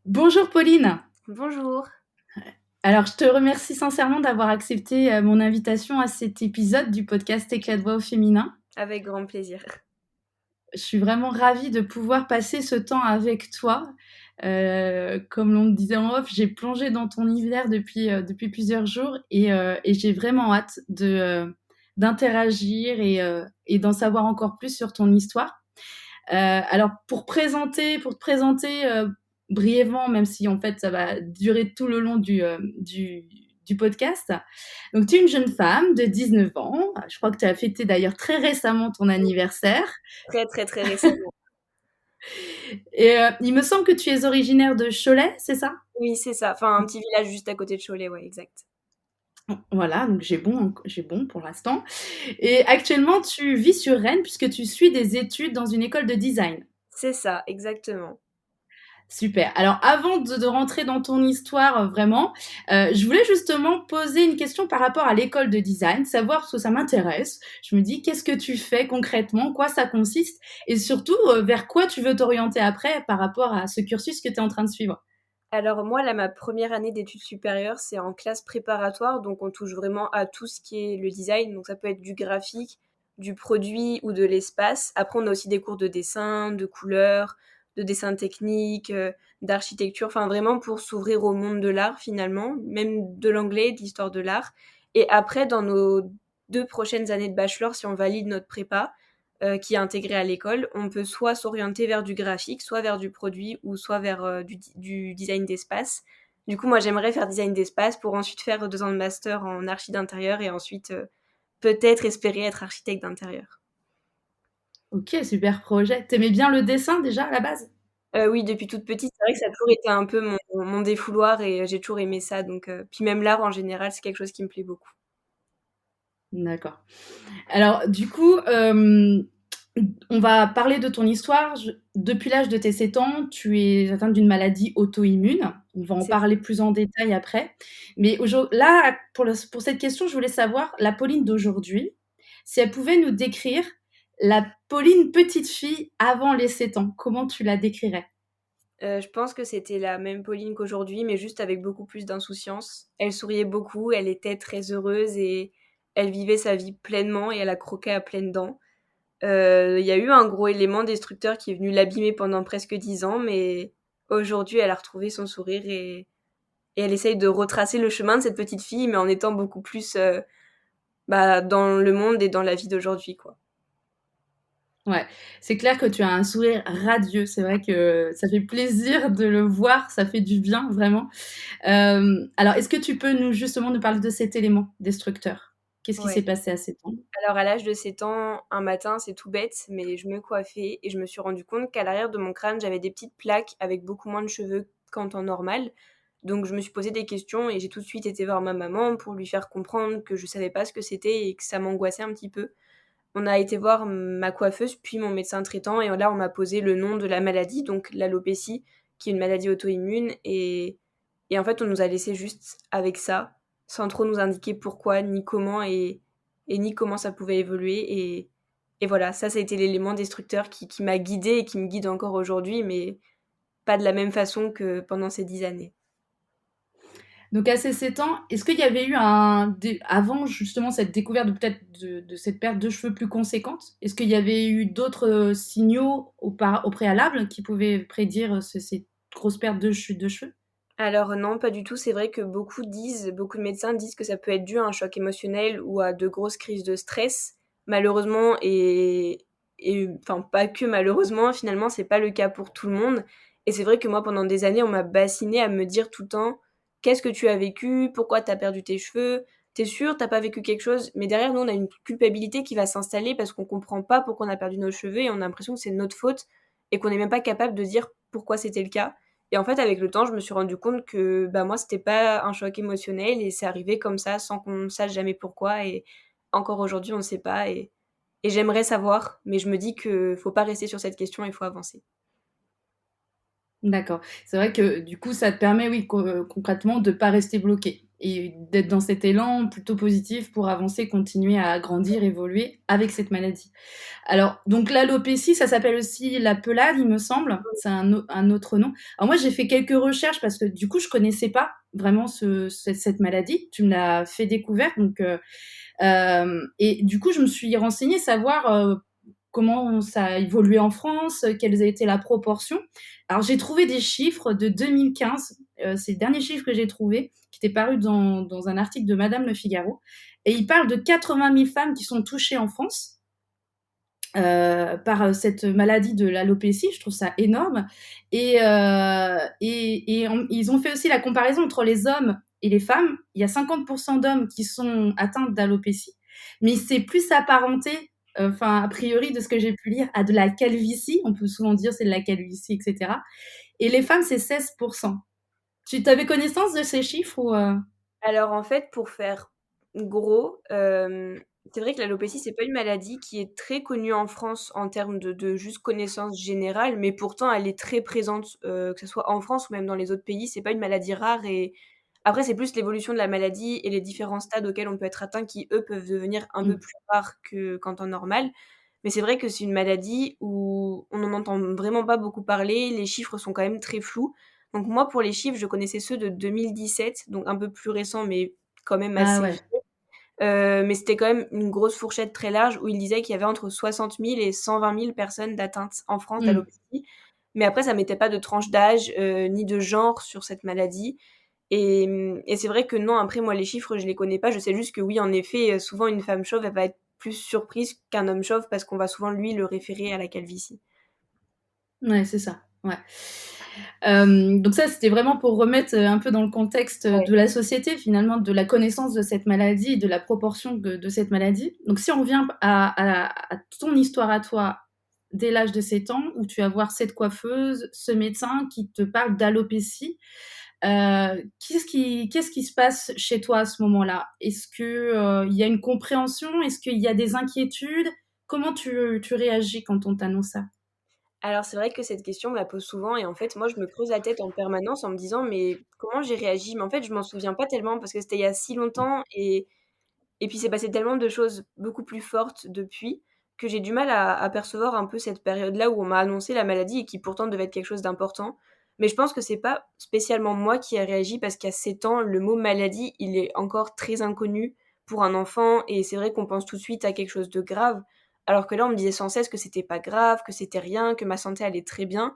Bonjour Pauline. Bonjour, Alors, je te remercie sincèrement d'avoir accepté mon invitation à cet épisode du podcast Éclat de voix au féminin. avec grand plaisir. Je suis vraiment ravie de pouvoir passer ce temps avec toi. Comme l'on me disait en off, j'ai plongé dans ton univers depuis plusieurs jours et j'ai vraiment hâte d'interagir et d'en savoir encore plus sur ton histoire. Alors, pour te présenter brièvement, même si en fait ça va durer tout le long du podcast. Donc, tu es une jeune femme de 19 ans. Je crois que tu as fêté d'ailleurs très récemment ton anniversaire. Très, très, très récemment. Et il me semble que tu es originaire de Cholet, c'est ça? Oui, c'est ça. Enfin, un petit village juste à côté de Cholet, ouais, exact. Voilà, donc j'ai bon pour l'instant. Et actuellement, tu vis sur Rennes puisque tu suis des études dans une école de design. C'est ça, exactement. Super. Alors, avant de rentrer dans ton histoire vraiment, je voulais justement poser une question par rapport à l'école de design, savoir parce que ça m'intéresse. Je me dis, qu'est-ce que tu fais concrètement, quoi ça consiste, et surtout vers quoi tu veux t'orienter après par rapport à ce cursus que tu es en train de suivre. Alors moi, là, ma première année d'études supérieures, c'est en classe préparatoire, donc on touche vraiment à tout ce qui est le design. Donc ça peut être du graphique, du produit ou de l'espace. Après, on a aussi des cours de dessin, de couleurs, de dessin technique, d'architecture, enfin vraiment pour s'ouvrir au monde de l'art finalement, même de l'anglais, de l'histoire de l'art. Et après, dans nos 2 prochaines années de bachelor, si on valide notre prépa, qui est intégré à l'école, on peut soit s'orienter vers du graphique, soit vers du produit, ou soit vers du design d'espace. Du coup, moi, j'aimerais faire design d'espace pour ensuite faire 2 ans de master en archi d'intérieur et ensuite peut-être espérer être architecte d'intérieur. Ok, super projet. T'aimais bien le dessin déjà à la base? Oui, depuis toute petite, c'est vrai que ça a toujours été un peu mon défouloir et j'ai toujours aimé ça. Donc, puis même l'art en général, c'est quelque chose qui me plaît beaucoup. D'accord. Alors, du coup, on va parler de ton histoire. Depuis l'âge de tes 7 ans, tu es atteinte d'une maladie auto-immune. On va en C'est parler plus en détail après. Mais là, pour cette question, je voulais savoir, la Pauline d'aujourd'hui, si elle pouvait nous décrire la Pauline petite fille avant les 7 ans, comment tu la décrirais? Je pense que c'était la même Pauline qu'aujourd'hui, mais juste avec beaucoup plus d'insouciance. Elle souriait beaucoup, elle était très heureuse et elle vivait sa vie pleinement et elle a croqué à pleines dents. Il y a eu un gros élément destructeur qui est venu l'abîmer pendant presque 10 ans, mais aujourd'hui, elle a retrouvé son sourire et elle essaye de retracer le chemin de cette petite fille, mais en étant beaucoup plus, bah, dans le monde et dans la vie d'aujourd'hui, quoi. Ouais, c'est clair que tu as un sourire radieux. C'est vrai que ça fait plaisir de le voir, ça fait du bien, vraiment. Alors, est-ce que tu peux justement nous parler de cet élément destructeur? Qu'est-ce qui Ouais. s'est passé à 7 ans? Alors à l'âge de 7 ans, un matin, c'est tout bête, mais je me coiffais et je me suis rendu compte qu'à l'arrière de mon crâne, j'avais des petites plaques avec beaucoup moins de cheveux qu'en temps normal. Donc je me suis posé des questions et j'ai tout de suite été voir ma maman pour lui faire comprendre que je savais pas ce que c'était et que ça m'angoissait un petit peu. On a été voir ma coiffeuse puis mon médecin traitant et là on m'a posé le nom de la maladie, donc l'alopécie, qui est une maladie auto-immune et en fait on nous a laissé juste avec ça, sans trop nous indiquer pourquoi ni comment et ni comment ça pouvait évoluer et voilà, ça a été l'élément destructeur qui m'a guidée et qui me guide encore aujourd'hui, mais pas de la même façon que pendant ces 10 années. Donc à ces 7 ans, est-ce qu'il y avait eu avant justement cette découverte de peut-être de cette perte de cheveux plus conséquente, est-ce qu'il y avait eu d'autres signaux au préalable qui pouvaient prédire cette grosse perte de cheveux? Alors non, pas du tout. C'est vrai que beaucoup de médecins disent que ça peut être dû à un choc émotionnel ou à de grosses crises de stress. Malheureusement et enfin pas que malheureusement, finalement, c'est pas le cas pour tout le monde. Et c'est vrai que moi, pendant des années, on m'a bassinée à me dire tout le temps: «Qu'est-ce que tu as vécu? Pourquoi tu as perdu tes cheveux? Tu es sûre, tu as pas vécu quelque chose?» Mais derrière, nous, on a une culpabilité qui va s'installer parce qu'on comprend pas pourquoi on a perdu nos cheveux et on a l'impression que c'est de notre faute et qu'on n'est même pas capable de dire pourquoi c'était le cas. Et en fait, avec le temps, je me suis rendu compte que, bah, moi, c'était pas un choc émotionnel et c'est arrivé comme ça sans qu'on sache jamais pourquoi et encore aujourd'hui, on ne sait pas et j'aimerais savoir, mais je me dis que faut pas rester sur cette question, il faut avancer. D'accord. C'est vrai que du coup, ça te permet, oui, concrètement, de pas rester bloqué. et d'être dans cet élan plutôt positif pour avancer, continuer à grandir, évoluer avec cette maladie. Alors, donc l'alopécie, ça s'appelle aussi la pelade, il me semble. C'est un autre nom. Alors moi, j'ai fait quelques recherches parce que du coup, je connaissais pas vraiment cette maladie. Tu me l'as fait découvrir, donc et du coup, je me suis renseignée, savoir comment ça a évolué en France, quelles a été la proportion. Alors, j'ai trouvé des chiffres de 2015, c'est le dernier chiffre que j'ai trouvé, qui était paru dans un article de Madame Le Figaro, et il parle de 80 000 femmes qui sont touchées en France par cette maladie de l'alopécie. Je trouve ça énorme. Ils ont fait aussi la comparaison entre les hommes et les femmes. Il y a 50% d'hommes qui sont atteints d'alopécie, mais c'est plus apparenté, enfin, a priori, de ce que j'ai pu lire, à de la calvitie. On peut souvent dire c'est de la calvitie, etc. Et les femmes, c'est 16%. Tu avais connaissance de ces chiffres ou Alors en fait, pour faire gros, c'est vrai que l'alopécie, c'est pas une maladie qui est très connue en France en termes de juste connaissance générale, mais pourtant elle est très présente, que ce soit en France ou même dans les autres pays. C'est pas une maladie rare et après c'est plus l'évolution de la maladie et les différents stades auxquels on peut être atteint qui, eux, peuvent devenir un peu Mm. plus rares qu'en temps normal. Mais c'est vrai que c'est une maladie où on n'en entend vraiment pas beaucoup parler, les chiffres sont quand même très flous. Donc moi, pour les chiffres, je connaissais ceux de 2017, donc un peu plus récents, mais quand même Ah assez ouais. vieux. Mais c'était quand même une grosse fourchette très large où il disait qu'il y avait entre 60 000 et 120 000 personnes d'atteintes en France Mm. d'alopécie. Mais après, ça mettait pas de tranche d'âge ni de genre sur cette maladie. Et c'est vrai que non, après, moi, les chiffres, je les connais pas. Je sais juste que oui, en effet, souvent, une femme chauve, elle va être plus surprise qu'un homme chauve parce qu'on va souvent, lui, le référer à la calvitie. Ouais, c'est ça. Ouais. Donc ça, c'était vraiment pour remettre un peu dans le contexte Ouais. de la société, finalement, de la connaissance de cette maladie et de la proportion de cette maladie. Donc si on revient à ton histoire à toi, dès l'âge de 7 ans, où tu vas voir cette coiffeuse, ce médecin qui te parle d'alopécie, qu'est-ce qui se passe chez toi à ce moment-là? Est-ce que il y a une compréhension? Est-ce qu'il y a des inquiétudes? Comment tu réagis quand on t'annonce ça? Alors c'est vrai que cette question, on me la pose souvent et en fait, moi, je me creuse la tête en permanence en me disant: «Mais comment j'ai réagi?» Mais en fait, je m'en souviens pas tellement parce que c'était il y a si longtemps et puis, c'est passé tellement de choses beaucoup plus fortes depuis, que j'ai du mal à percevoir un peu cette période-là où on m'a annoncé la maladie et qui pourtant devait être quelque chose d'important. Mais je pense que c'est pas spécialement moi qui ai réagi parce qu'à 7 ans, le mot maladie, il est encore très inconnu pour un enfant et c'est vrai qu'on pense tout de suite à quelque chose de grave. Alors que là, on me disait sans cesse que c'était pas grave, que c'était rien, que ma santé allait très bien.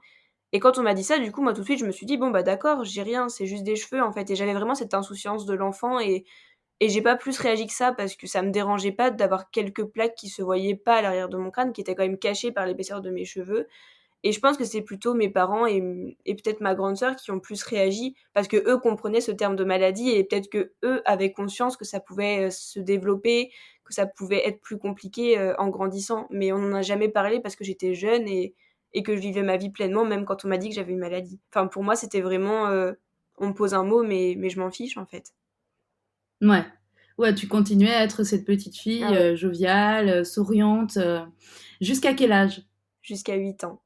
Et quand on m'a dit ça, du coup, moi, tout de suite, je me suis dit: «Bon, bah, d'accord, j'ai rien, c'est juste des cheveux, en fait» et j'avais vraiment cette insouciance de l'enfant et j'ai pas plus réagi que ça parce que ça me dérangeait pas d'avoir quelques plaques qui se voyaient pas à l'arrière de mon crâne, qui étaient quand même cachées par l'épaisseur de mes cheveux et je pense que c'est plutôt mes parents et peut-être ma grande sœur qui ont plus réagi parce qu'eux comprenaient ce terme de maladie et peut-être qu'eux avaient conscience que ça pouvait, se développer, que ça pouvait être plus compliqué, en grandissant. Mais on n'en a jamais parlé parce que j'étais jeune et que je vivais ma vie pleinement, même quand on m'a dit que j'avais une maladie. Enfin, pour moi, c'était vraiment, on me pose un mot mais je m'en fiche, en fait. Ouais. Ouais, tu continuais à être cette petite Ah fille, ouais, joviale, souriante, jusqu'à quel âge? jusqu'à 8 ans.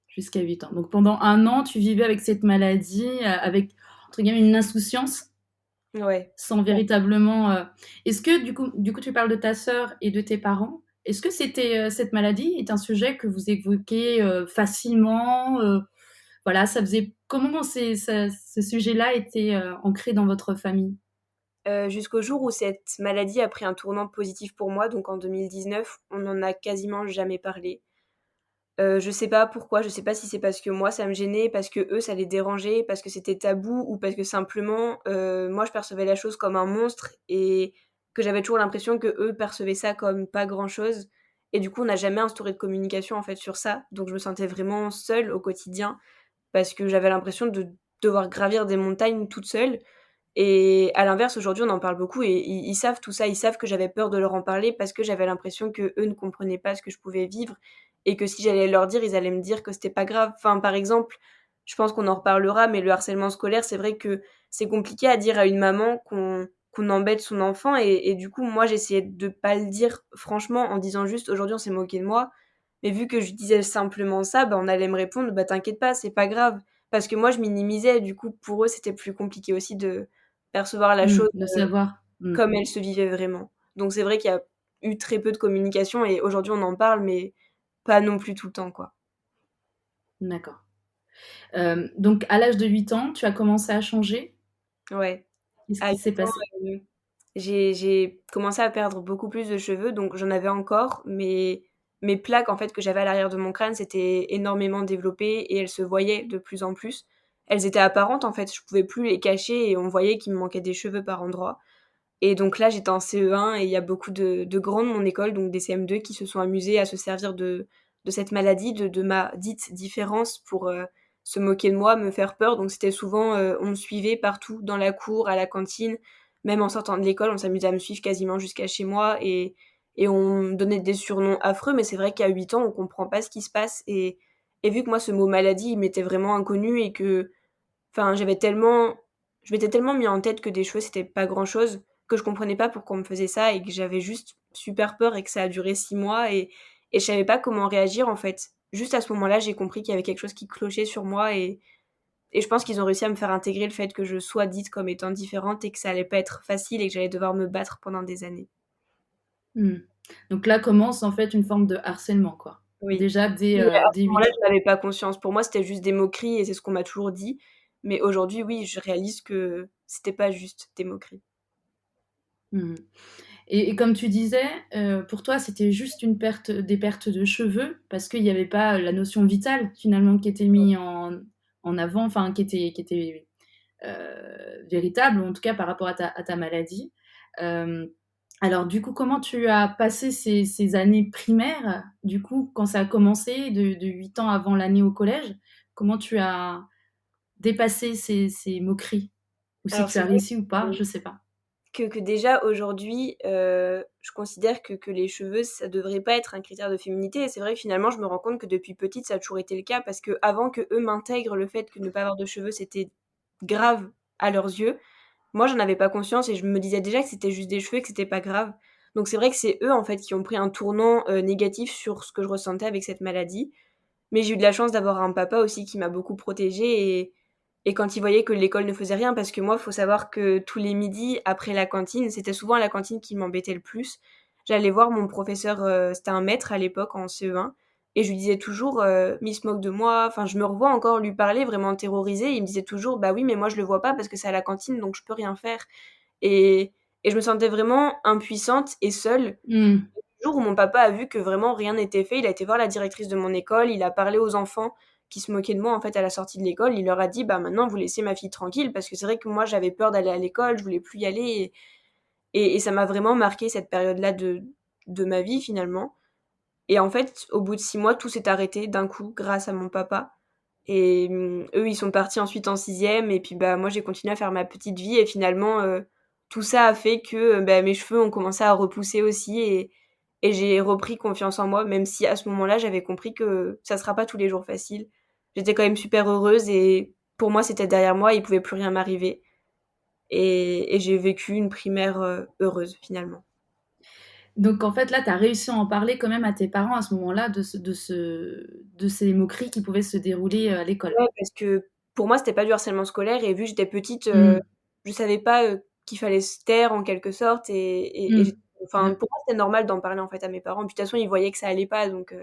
Jusqu'à 8 ans. Donc pendant 1 an, tu vivais avec cette maladie, avec, entre guillemets, «une insouciance», Ouais. sans véritablement, est-ce que du coup, tu parles de ta sœur et de tes parents. Est-ce que cette maladie est un sujet que vous évoquez, facilement, voilà, ça faisait comment ce sujet-là était, ancré dans votre famille? Jusqu'au jour où cette maladie a pris un tournant positif pour moi, donc en 2019, on n'en a quasiment jamais parlé. Je sais pas pourquoi, je sais pas si c'est parce que moi ça me gênait, parce qu'eux ça les dérangeait, parce que c'était tabou ou parce que simplement, moi je percevais la chose comme un monstre et que j'avais toujours l'impression qu'eux percevaient ça comme pas grand-chose et du coup on n'a jamais instauré de communication en fait sur ça. Donc je me sentais vraiment seule au quotidien parce que j'avais l'impression de devoir gravir des montagnes toute seule et à l'inverse, aujourd'hui, on en parle beaucoup et ils savent tout ça. Ils savent que j'avais peur de leur en parler parce que j'avais l'impression qu'eux ne comprenaient pas ce que je pouvais vivre et que si j'allais leur dire, ils allaient me dire que c'était pas grave. Enfin, par exemple, je pense qu'on en reparlera, mais le harcèlement scolaire, c'est vrai que c'est compliqué à dire à une maman qu'on embête son enfant et du coup, moi, j'essayais de pas le dire franchement en disant juste: «Aujourd'hui, on s'est moqué de moi». Mais vu que je disais simplement ça, bah, on allait me répondre: «Bah, t'inquiète pas, c'est pas grave». Parce que moi, je minimisais, du coup, pour eux, c'était plus compliqué aussi percevoir la chose De savoir. comme elle se vivait vraiment. Donc c'est vrai qu'il y a eu très peu de communication et aujourd'hui on en parle, mais pas non plus tout le temps, quoi. D'accord. Donc à l'âge de 8 ans, tu as commencé à changer? Ouais, Qu'est-ce à qui 8 s'est ans, passé? j'ai commencé à perdre beaucoup plus de cheveux, donc j'en avais encore, mais mes plaques, en fait, que j'avais à l'arrière de mon crâne, s'étaient énormément développées et elles se voyaient de plus en plus. Elles étaient apparentes, en fait, je pouvais plus les cacher et on voyait qu'il me manquait des cheveux par endroits. Et donc là, j'étais en CE1 et il y a beaucoup de grands de mon école, donc des CM2, qui se sont amusés à se servir de cette maladie, de ma dite différence pour, se moquer de moi, me faire peur. Donc c'était souvent, on me suivait partout, dans la cour, à la cantine, même en sortant de l'école, on s'amusait à me suivre quasiment jusqu'à chez moi et on me donnait des surnoms affreux. Mais c'est vrai qu'à 8 ans, on comprend pas ce qui se passe et vu que moi, ce mot maladie, il m'était vraiment inconnu et que enfin, je m'étais tellement mis en tête que des cheveux, c'était pas grand-chose, que je comprenais pas pourquoi on me faisait ça et que j'avais juste super peur et que ça a duré 6 mois et je savais pas comment réagir, en fait. Juste à ce moment-là, j'ai compris qu'il y avait quelque chose qui clochait sur moi et je pense qu'ils ont réussi à me faire intégrer le fait que je sois dite comme étant différente et que ça allait pas être facile et que j'allais devoir me battre pendant des années. Mmh. Donc là commence en fait une forme de harcèlement, quoi. Oui. Déjà Mais à dès ce 8 moment-là, ans. je n'avais pas conscience. Pour moi, c'était juste des moqueries et c'est ce qu'on m'a toujours dit. Mais aujourd'hui, oui, je réalise que c'était pas juste des moqueries. Mmh. Et comme tu disais, pour toi, c'était juste des pertes de cheveux parce qu'il y avait pas la notion vitale finalement qui était mis en avant, enfin qui était, véritable ou en tout cas par rapport à ta maladie. Hem, alors du coup, comment tu as passé ces années primaires? Du coup, quand ça a commencé de 8 ans avant l'année au collège, comment tu as dépassé ces moqueries? Ou si Alors tu c'est as vrai réussi ou pas, je sais pas. que déjà aujourd'hui, je considère que les cheveux, ça devrait pas être un critère de féminité et c'est vrai que finalement, je me rends compte que depuis petite, ça a toujours été le cas parce qu'avant qu'eux m'intègrent le fait que ne pas avoir de cheveux, c'était grave à leurs yeux, moi, j'en avais pas conscience et je me disais déjà que c'était juste des cheveux et que c'était pas grave. Donc c'est vrai que c'est eux, en fait, qui ont pris un tournant, négatif sur ce que je ressentais avec cette maladie. Mais j'ai eu de la chance d'avoir un papa aussi qui m'a beaucoup protégée et quand il voyait que l'école ne faisait rien parce que moi, faut savoir que tous les midis après la cantine, c'était souvent la cantine qui m'embêtait le plus. J'allais voir mon professeur, c'était un maître à l'époque en CE1 et je lui disais toujours, «Mais il se moque de moi». Enfin, je me revois encore lui parler vraiment terrorisée. Il me disait toujours: «Bah oui, mais moi je le vois pas parce que c'est à la cantine donc je peux rien faire» et et je me sentais vraiment impuissante et seule. Mmh. Le jour où mon papa a vu que vraiment rien n'était fait, il a été voir la directrice de mon école, il a parlé aux enfants qui se moquaient de moi, en fait, à la sortie de l'école. Il leur a dit: «Bah, maintenant, vous laissez ma fille tranquille», parce que c'est vrai que moi, j'avais peur d'aller à l'école, je voulais plus y aller et ça m'a vraiment marqué cette période-là de ma vie, finalement et en fait, au bout de 6 mois, tout s'est arrêté d'un coup grâce à mon papa et eux, ils sont partis ensuite en 6e et puis, bah, moi, j'ai continué à faire ma petite vie et finalement, tout ça a fait que, bah, mes cheveux ont commencé à repousser aussi et j'ai repris confiance en moi, même si à ce moment-là, j'avais compris que ça sera pas tous les jours facile. J'étais quand même super heureuse et pour moi, c'était derrière moi, il pouvait plus rien m'arriver et j'ai vécu une primaire, heureuse finalement. Donc en fait, là, tu as réussi à en parler quand même à tes parents à ce moment-là de ces moqueries qui pouvaient se dérouler, à l'école? Ouais, parce que pour moi, c'était pas du harcèlement scolaire et vu que j'étais petite, Mmh. je savais pas, qu'il fallait se taire en quelque sorte et Mmh. j'ai enfin, De pour moi, c'était normal d'en parler, en fait, à mes parents. Puis de toute façon, ils voyaient que ça allait pas donc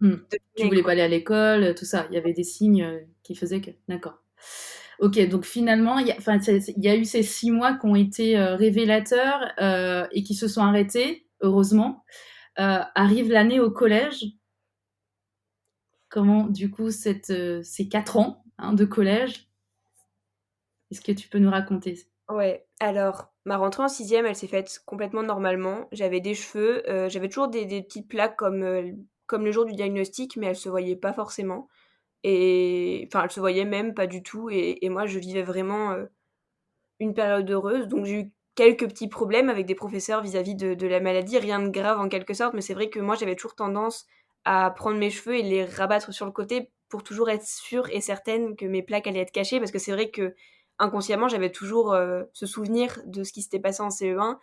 mmh. je Tu devinais, voulais pas quoi. aller à l'école, tout ça. Il y avait des signes, qui faisaient que d'accord. OK, donc finalement, il y a enfin, il y a eu ces 6 mois qui ont été, révélateurs, et qui se sont arrêtés, heureusement. Arrive l'année au collège. Comment, du coup, ces 4 ans, hein, de collège, est-ce que tu peux nous raconter? Ouais, alors ma rentrée en 6e, elle s'est faite complètement normalement. J'avais des cheveux, j'avais toujours des petites plaques comme le jour du diagnostic, mais elles se voyaient pas forcément et enfin, elles se voyaient même pas du tout et moi, je vivais vraiment, une période heureuse, donc j'ai eu quelques petits problèmes avec des professeurs vis-à-vis de la maladie, rien de grave en quelque sorte, mais c'est vrai que moi j'avais toujours tendance à prendre mes cheveux et les rabattre sur le côté pour toujours être sûre et certaine que mes plaques allaient être cachées parce que c'est vrai qu'inconsciemment j'avais toujours, ce souvenir de ce qui s'était passé en CE1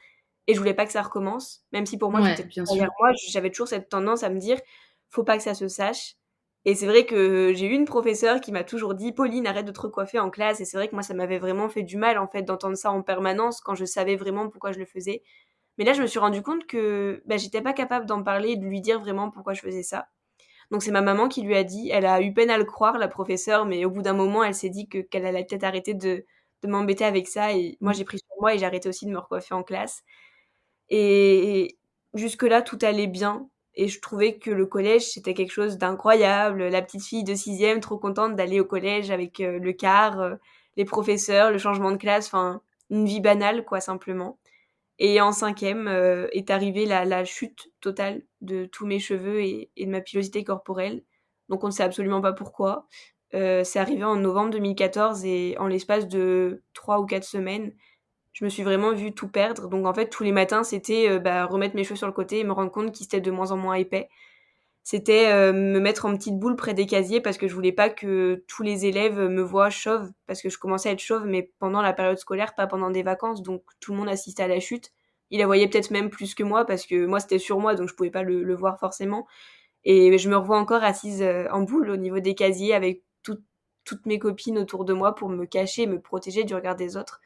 et je voulais pas que ça recommence, même si pour moi tout Ouais, était bien sûr. derrière moi, j'avais toujours cette tendance à me dire: «Faut pas que ça se sache» Et c'est vrai que j'ai eu une professeure qui m'a toujours dit: «Pauline, arrête de te recoiffer en classe», et c'est vrai que moi, ça m'avait vraiment fait du mal, en fait, d'entendre ça en permanence quand je savais vraiment pourquoi je le faisais. Mais là, je me suis rendu compte que, bah, j'étais pas capable d'en parler et de lui dire vraiment pourquoi je faisais ça. Donc c'est ma maman qui lui a dit. Elle a eu peine à le croire, la professeure, mais au bout d'un moment, elle s'est dit qu'elle allait peut-être arrêter de m'embêter avec ça, et moi, Mmh. j'ai pris sur moi et j'ai arrêté aussi de me recoiffer en classe. Et jusque-là, tout allait bien et je trouvais que le collège, c'était quelque chose d'incroyable. La petite fille de 6e trop contente d'aller au collège avec, le car, les professeurs, le changement de classe, enfin, une vie banale quoi, simplement. Et en 5e, est arrivée la chute totale de tous mes cheveux et de ma pilosité corporelle. Donc on ne sait absolument pas pourquoi. C'est arrivé en novembre 2014 et en l'espace de 3 ou 4 semaines, je me suis vraiment vue tout perdre. Donc en fait, tous les matins, c'était, bah, remettre mes cheveux sur le côté et me rendre compte qu'ils étaient de moins en moins épais. C'était, me mettre en petite boule près des casiers parce que je voulais pas que tous les élèves, me voient chauve, parce que je commençais à être chauve, mais pendant la période scolaire, pas pendant des vacances, donc tout le monde assistait à la chute. Il la voyait peut-être même plus que moi parce que moi, c'était sur moi, donc je pouvais pas le voir forcément, et je me revois encore assise, en boule au niveau des casiers avec toutes mes copines autour de moi pour me cacher, me protéger du regard des autres.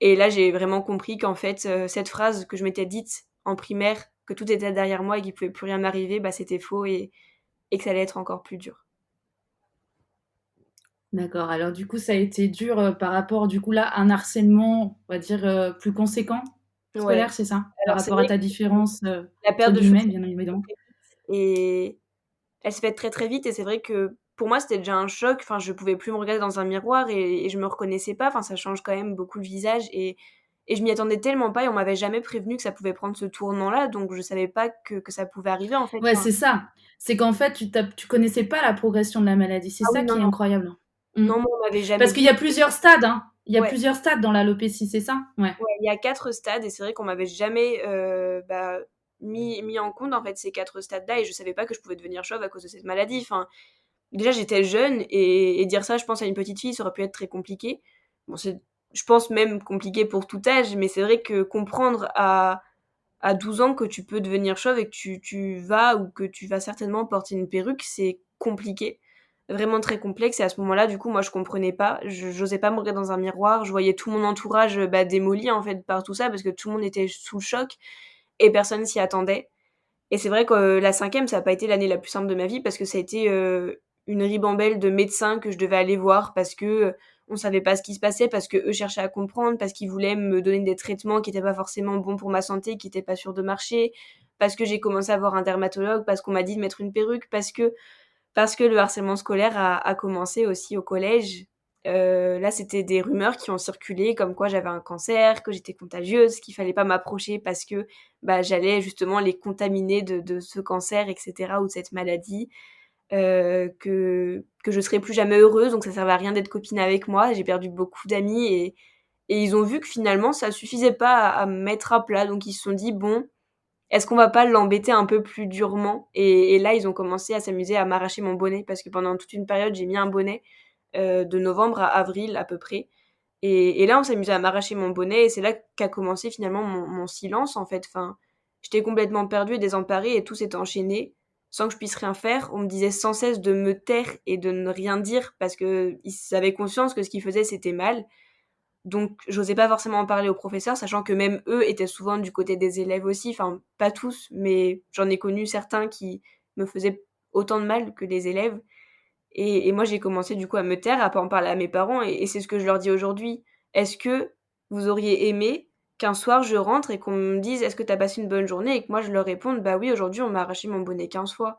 Et là, j'ai vraiment compris qu'en fait, cette phrase que je m'étais dite en primaire, que tout était derrière moi et qu'il pouvait plus rien m'arriver, bah, c'était faux, et que ça allait être encore plus dur. D'accord. Alors du coup, ça a été dur, par rapport du coup là, à un harcèlement, on va dire, plus conséquent, Ouais. scolaire, c'est ça? Par Alors c'est rapport à vrai ta que différence, la entre perte de cheveux guillemets, s'est bien faite évidemment. très, très vite, et elle s'est faite très, très vite, et c'est vrai que pour moi, c'était déjà un choc. Enfin, je pouvais plus me regarder dans un miroir et je me reconnaissais pas. Enfin, ça change quand même beaucoup le visage, et je m'y attendais tellement pas et on m'avait jamais prévenue que ça pouvait prendre ce tournant-là, donc je savais pas que ça pouvait arriver, en fait. Ouais, Enfin, c'est ça. C'est qu'en fait, tu connaissais pas la progression de la maladie. C'est ah oui, ça non, qui est non. incroyable. Mmh. Non, moi, on m'avait jamais Parce qu'il dit. y a plusieurs stades, hein. Il y a Ouais. plusieurs stades dans l'alopécie, c'est ça? Ouais. Ouais, il y a 4 stades, et c'est vrai qu'on m'avait jamais, bah, mis en compte, en fait, ces 4 stades-là, et je savais pas que je pouvais devenir chauve à cause de cette maladie. Enfin, déjà, j'étais jeune, et dire ça, je pense, à une petite fille, ça aurait pu être très compliqué. Bon, c'est, je pense, même compliqué pour tout âge, mais c'est vrai que comprendre à 12 ans que tu peux devenir chauve et que tu vas, ou que tu vas certainement porter une perruque, c'est compliqué. Vraiment très complexe, et à ce moment-là, du coup, moi, je comprenais pas. J'osais pas me regarder dans un miroir. Je voyais tout mon entourage, bah, démoli, en fait, par tout ça, parce que tout le monde était sous le choc et personne s'y attendait. Et c'est vrai que la 5e, ça a pas été l'année la plus simple de ma vie parce que ça a été, une ribambelle de médecins que je devais aller voir parce que, on savait pas ce qui se passait, parce qu'eux cherchaient à comprendre, parce qu'ils voulaient me donner des traitements qui étaient pas forcément bons pour ma santé, qui étaient pas sûrs de marcher, parce que j'ai commencé à voir un dermatologue, parce qu'on m'a dit de mettre une perruque, parce que le harcèlement scolaire a commencé aussi au collège. Là, c'était des rumeurs qui ont circulé comme quoi j'avais un cancer, que j'étais contagieuse, qu'il fallait pas m'approcher parce que, bah, j'allais justement les contaminer de ce cancer, et cetera, ou de cette maladie, que je serais plus jamais heureuse, donc ça servait à rien d'être copine avec moi. J'ai perdu beaucoup d'amis, et ils ont vu que finalement ça suffisait pas à me mettre à plat, donc ils se sont dit: «Bon, est-ce qu'on va pas l'embêter un peu plus durement?» Et là, ils ont commencé à s'amuser à m'arracher mon bonnet, parce que pendant toute une période, j'ai mis un bonnet, de novembre à avril à peu près, et là, on s'amusait à m'arracher mon bonnet, et c'est là qu'a commencé finalement mon silence, en fait. Enfin, j'étais complètement perdue et désemparée, et tout s'est enchaîné sans que je puisse rien faire. On me disait sans cesse de me taire et de ne rien dire parce qu'ils avaient conscience que ce qu'ils faisaient, c'était mal. Donc j'osais pas forcément en parler aux professeurs, sachant que même eux étaient souvent du côté des élèves aussi, enfin pas tous, mais j'en ai connu certains qui me faisaient autant de mal que des élèves. Et moi j'ai commencé du coup à me taire, à pas en parler à mes parents, et c'est ce que je leur dis aujourd'hui. Est-ce que vous auriez aimé qu'un soir je rentre et qu'on me dise: «Est-ce que tu as passé une bonne journée?» et que moi je leur réponde: «Bah oui, aujourd'hui on m'a arraché mon bonnet 15 fois».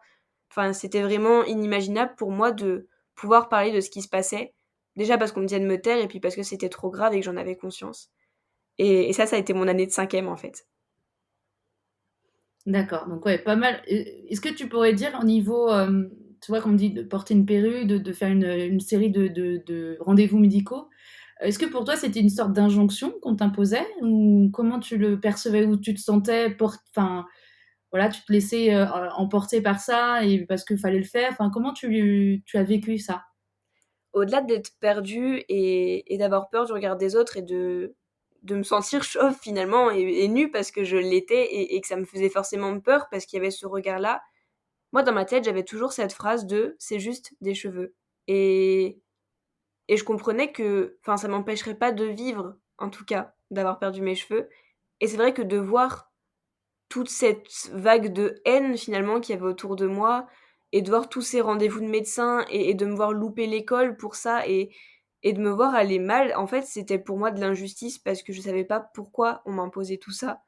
Enfin, c'était vraiment inimaginable pour moi de pouvoir parler de ce qui se passait. Déjà parce qu'on me disait de me taire, et puis parce que c'était trop grave et que j'en avais conscience. Et ça a été mon année de 5e, en fait. D'accord, donc ouais, pas mal. Est-ce que tu pourrais dire au niveau, tu vois, qu'on me dit de porter une perruque, de faire une série de rendez-vous médicaux. Est-ce que pour toi, c'était une sorte d'injonction qu'on t'imposait? Ou comment tu le percevais? Ou tu te sentais enfin, voilà, tu te laissais, emporter par ça et parce qu'il fallait le faire? Enfin, comment tu as vécu ça? Au-delà d'être perdue et d'avoir peur du regard des autres, et de me sentir chauve finalement, et nue parce que je l'étais, et que ça me faisait forcément peur parce qu'il y avait ce regard-là. moi, dans ma tête, j'avais toujours cette phrase de: «C'est juste des cheveux» et et je comprenais que enfin, ça m'empêcherait pas de vivre, en tout cas, d'avoir perdu mes cheveux et c'est vrai que de voir toute cette vague de haine, finalement, qu'il y avait autour de moi et de voir tous ces rendez-vous de médecins et de me voir louper l'école pour ça et de me voir aller mal, en fait, c'était pour moi de l'injustice parce que je savais pas pourquoi on m'imposait tout ça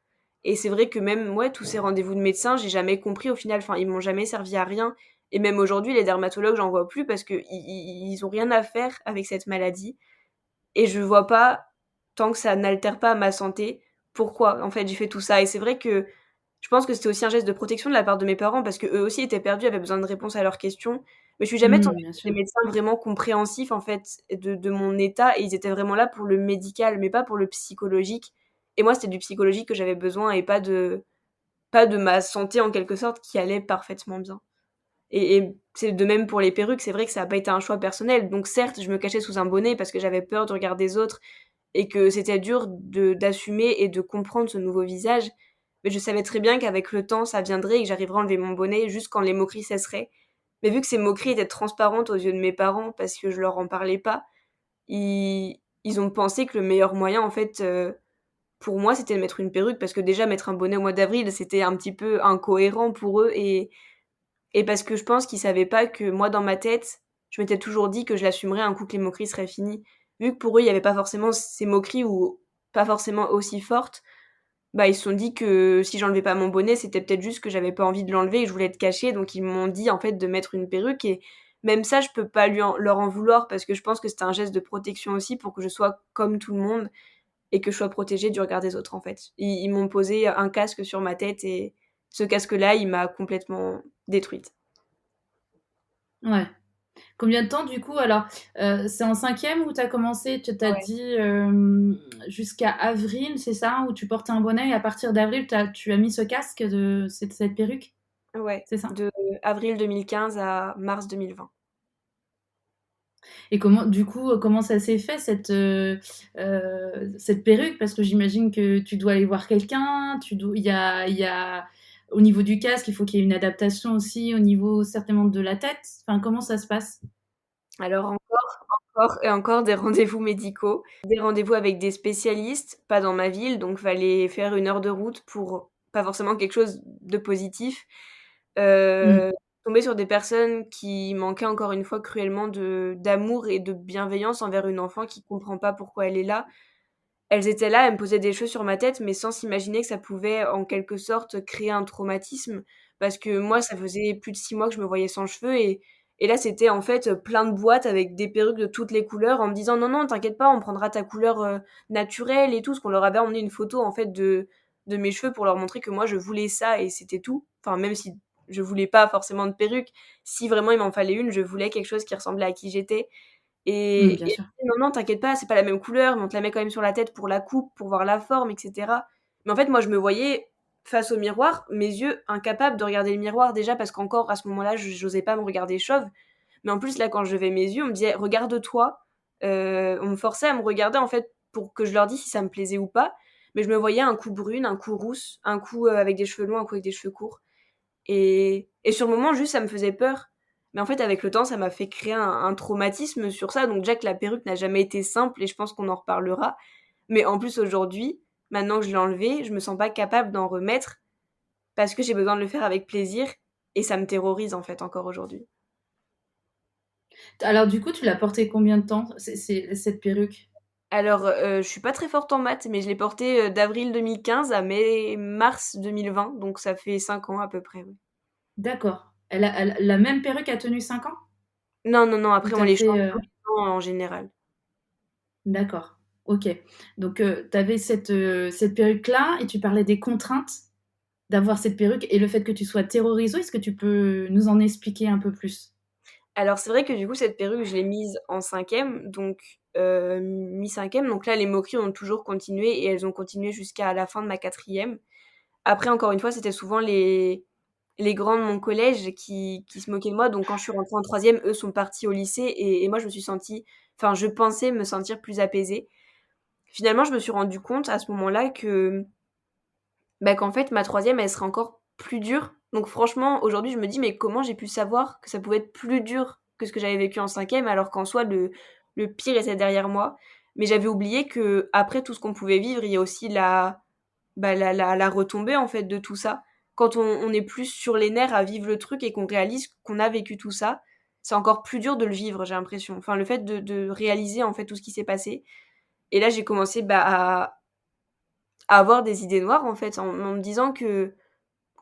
et c'est vrai que même, ouais, tous ces rendez-vous de médecins, j'ai jamais compris au final, enfin, ils m'ont jamais servi à rien et même aujourd'hui, les dermatologues, j'en vois plus parce qu'ils ont rien à faire avec cette maladie et je vois pas, tant que ça n'altère pas ma santé, pourquoi, en fait, j'ai fait tout ça et c'est vrai que je pense que c'était aussi un geste de protection de la part de mes parents parce qu'eux aussi étaient perdus, avaient besoin de réponses à leurs questions. Mais je suis jamais tombée Mmh, bien sur des sûr. médecins vraiment compréhensifs, en fait, de mon état et ils étaient vraiment là pour le médical, mais pas pour le psychologique et moi, c'était du psychologique que j'avais besoin et pas de ma santé, en quelque sorte, qui allait parfaitement bien et c'est de même pour les perruques. C'est vrai que ça a pas été un choix personnel. Donc certes, je me cachais sous un bonnet parce que j'avais peur du regard des autres et que c'était dur d'assumer et de comprendre ce nouveau visage. Mais je savais très bien qu'avec le temps, ça viendrait et que j'arriverais à enlever mon bonnet juste quand les moqueries cesseraient. Mais vu que ces moqueries étaient transparentes aux yeux de mes parents parce que je leur en parlais pas, ils ont pensé que le meilleur moyen, en fait, pour moi, c'était de mettre une perruque parce que déjà mettre un bonnet au mois d'avril, c'était un petit peu incohérent pour eux et parce que je pense qu'ils savaient pas que moi, dans ma tête, je m'étais toujours dit que je l'assumerais un coup que les moqueries seraient finies. Vu que pour eux, il y avait pas forcément ces moqueries ou pas forcément aussi fortes, bah, ils se sont dit que si j'enlevais pas mon bonnet, c'était peut-être juste que j'avais pas envie de l'enlever et je voulais être cachée, donc ils m'ont dit, en fait, de mettre une perruque et même ça, je peux pas leur en vouloir parce que je pense que c'était un geste de protection aussi pour que je sois comme tout le monde et que je sois protégée du regard des autres, en fait. Ils m'ont posé un casque sur ma tête et ce casque-là, il m'a complètement détruite. Ouais. Combien de temps du coup alors, c'est en cinquième où tu as commencé, tu as Ouais. dit, jusqu'à avril, c'est ça? Où tu portais un bonnet et à partir d'avril tu as mis ce casque de cette perruque? Ouais, C'est ça? de avril 2015 à mars 2020. Et comment du coup, comment ça s'est fait cette perruque? Parce que j'imagine que tu dois aller voir quelqu'un, tu dois il y a au niveau du casque, il faut qu'il y ait une adaptation aussi au niveau certainement de la tête. Enfin, comment ça se passe? Alors encore et encore des rendez-vous médicaux, des rendez-vous avec des spécialistes, pas dans ma ville, donc fallait faire 1 heure de route pour pas forcément quelque chose de positif. Mmh. Tomber sur des personnes qui manquaient encore une fois cruellement de d'amour et de bienveillance envers une enfant qui comprend pas pourquoi elle est là. Elles étaient là, elles me posaient des choses sur ma tête, mais sans s'imaginer que ça pouvait, en quelque sorte, créer un traumatisme. Parce que moi, ça faisait plus de 6 mois que je me voyais sans cheveux et là, c'était, en fait, plein de boîtes avec des perruques de toutes les couleurs en me disant: «Non, non, t'inquiète pas, on prendra ta couleur, naturelle et tout». Parce qu'on leur avait emmené une photo, en fait, de mes cheveux pour leur montrer que moi, je voulais ça et c'était tout. Enfin, même si je voulais pas forcément de perruque, si vraiment il m'en fallait une, je voulais quelque chose qui ressemblait à qui j'étais Mmh, bien et sûr. «Non, non, t'inquiète pas, c'est pas la même couleur, mais on te la met quand même sur la tête pour la coupe, pour voir la forme et cetera». Mais en fait, moi, je me voyais face au miroir, mes yeux incapables de regarder le miroir déjà parce qu'encore à ce moment-là, j'osais pas me regarder chauve. Mais en plus, là, quand je levais mes yeux, on me disait: «Regarde-toi». On me forçait à me regarder, en fait, pour que je leur dise si ça me plaisait ou pas. Mais je me voyais un coup brune, un coup rousse, un coup, avec des cheveux longs, un coup avec des cheveux courts. Et sur le moment, juste, ça me faisait peur. Mais en fait, avec le temps, ça m'a fait créer un traumatisme sur ça. Donc déjà que la perruque n'a jamais été simple et je pense qu'on en reparlera. Mais en plus, aujourd'hui, maintenant que je l'ai enlevée, je me sens pas capable d'en remettre parce que j'ai besoin de le faire avec plaisir et ça me terrorise, en fait, encore aujourd'hui. Alors du coup, tu l'as portée combien de temps, cette perruque? Alors, je suis pas très forte en maths, mais je l'ai portée, d'avril 2015 à mai mars 2020, donc ça fait 5 ans à peu près, ouais. D'accord. Elle la même perruque a tenu 5 ans? Non, non, non, Ou après tu on as les fait, change tous les ans en général. d'accord, OK. Donc tu avais cette perruque-là et tu parlais des contraintes d'avoir cette perruque et le fait que tu sois terrorisée. Est-ce que tu peux nous en expliquer un peu plus? Alors c'est vrai que du coup cette perruque je l'ai mise en cinquième, donc mi-5e, donc là les moqueries ont toujours continué et elles ont continué jusqu'à la fin de ma quatrième. Après encore une fois, c'était souvent les grands de mon collège qui se moquaient de moi, donc quand je suis rentrée en troisième, eux sont partis au lycée et moi je me suis sentie enfin je pensais me sentir plus apaisée. Finalement, je me suis rendue compte à ce moment-là que, bah, qu'en fait ma troisième elle serait encore plus dure Donc franchement, aujourd'hui, je me dis: «Mais comment j'ai pu savoir que ça pouvait être plus dur que ce que j'avais vécu en 5e alors qu'en soi le pire était derrière moi?» Mais j'avais oublié qu'après tout ce qu'on pouvait vivre, il y a aussi la retombée en fait de tout ça. Quand on est plus sur les nerfs à vivre le truc et qu'on réalise qu'on a vécu tout ça, c'est encore plus dur de le vivre, j'ai l'impression. Enfin, le fait de réaliser en fait tout ce qui s'est passé. Et là, j'ai commencé, à avoir des idées noires en fait, en me disant que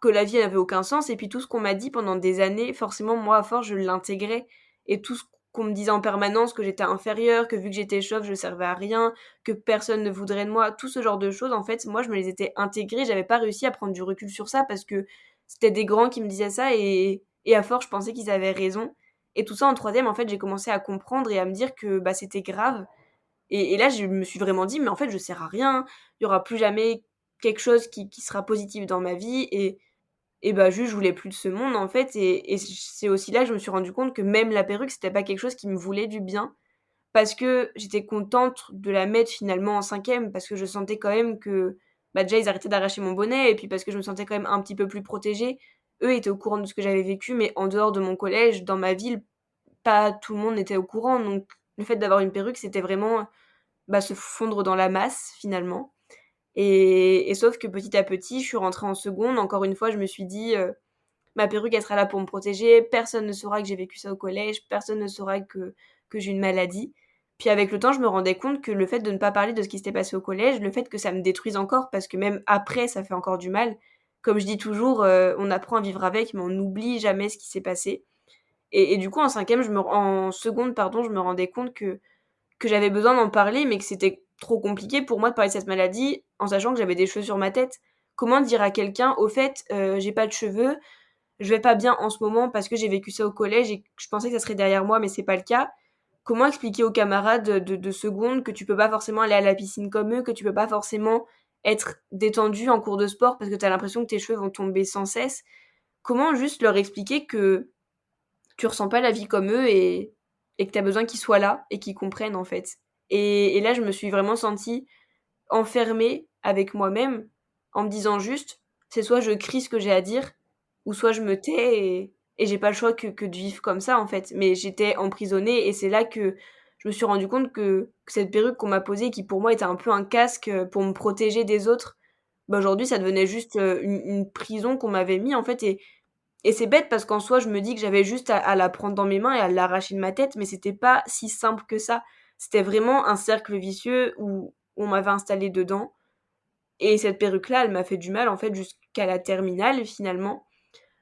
la vie elle avait aucun sens et puis tout ce qu'on m'a dit pendant des années, forcément moi à force je l'intégrais et tout ce qu'on me disait en permanence, que j'étais inférieure, que vu que j'étais chauve je servais à rien, que personne ne voudrait de moi, tout ce genre de choses en fait, moi je me les étais intégrées, j'avais pas réussi à prendre du recul sur ça parce que c'était des grands qui me disaient ça et à force je pensais qu'ils avaient raison et tout ça en 3e en fait j'ai commencé à comprendre et à me dire que, c'était grave et là je me suis vraiment dit: «Mais en fait je sers à rien, il y aura plus jamais quelque chose qui sera positif dans ma vie» et juste je voulais plus de ce monde en fait et c'est aussi là que je me suis rendu compte que même la perruque, c'était pas quelque chose qui me voulait du bien. Parce que j'étais contente de la mettre finalement en 5e parce que je sentais quand même que, déjà ils arrêtaient d'arracher mon bonnet et puis parce que je me sentais quand même un petit peu plus protégée. Eux étaient au courant de ce que j'avais vécu, mais en dehors de mon collège, dans ma ville, pas tout le monde était au courant. Donc le fait d'avoir une perruque, c'était vraiment, se fondre dans la masse finalement. Et sauf que petit à petit, je suis rentrée en seconde. Encore une fois, je me suis dit, «Ma perruque, elle sera là pour me protéger. Personne ne saura que j'ai vécu ça au collège. Personne ne saura que j'ai une maladie». Puis avec le temps, je me rendais compte que le fait de ne pas parler de ce qui s'était passé au collège, le fait que ça me détruise encore parce que même après, ça fait encore du mal. Comme je dis toujours, on apprend à vivre avec, mais on n'oublie jamais ce qui s'est passé. Et du coup, en seconde, pardon, je me rendais compte que j'avais besoin d'en parler, mais que c'était trop compliqué pour moi de parler de cette maladie en sachant que j'avais des cheveux sur ma tête. Comment dire à quelqu'un: «Au fait, j'ai pas de cheveux, je vais pas bien en ce moment parce que j'ai vécu ça au collège et que je pensais que ça serait derrière moi, mais c'est pas le cas». Comment expliquer aux camarades de seconde que tu peux pas forcément aller à la piscine comme eux, que tu peux pas forcément être détendu en cours de sport parce que tu as l'impression que tes cheveux vont tomber sans cesse? Comment juste leur expliquer que tu ressens pas la vie comme eux et que tu as besoin qu'ils soient là et qu'ils comprennent, en fait? Et là, je me suis vraiment sentie enfermée avec moi-même en me disant juste: «C'est soit je crie ce que j'ai à dire ou soit je me tais et j'ai pas le choix que de vivre comme ça, en fait». Mais j'étais emprisonnée et c'est là que je me suis rendu compte que cette perruque qu'on m'a posée, qui pour moi était un peu un casque, pour me protéger des autres, aujourd'hui ça devenait juste, une prison qu'on m'avait mis, en fait et c'est bête parce qu'en soi, je me dis que j'avais juste à la prendre dans mes mains et à l'arracher de ma tête, mais c'était pas si simple que ça. C'était vraiment un cercle vicieux où on m'avait installée dedans et cette perruque-là, elle m'a fait du mal, en fait, jusqu'à la terminale, finalement,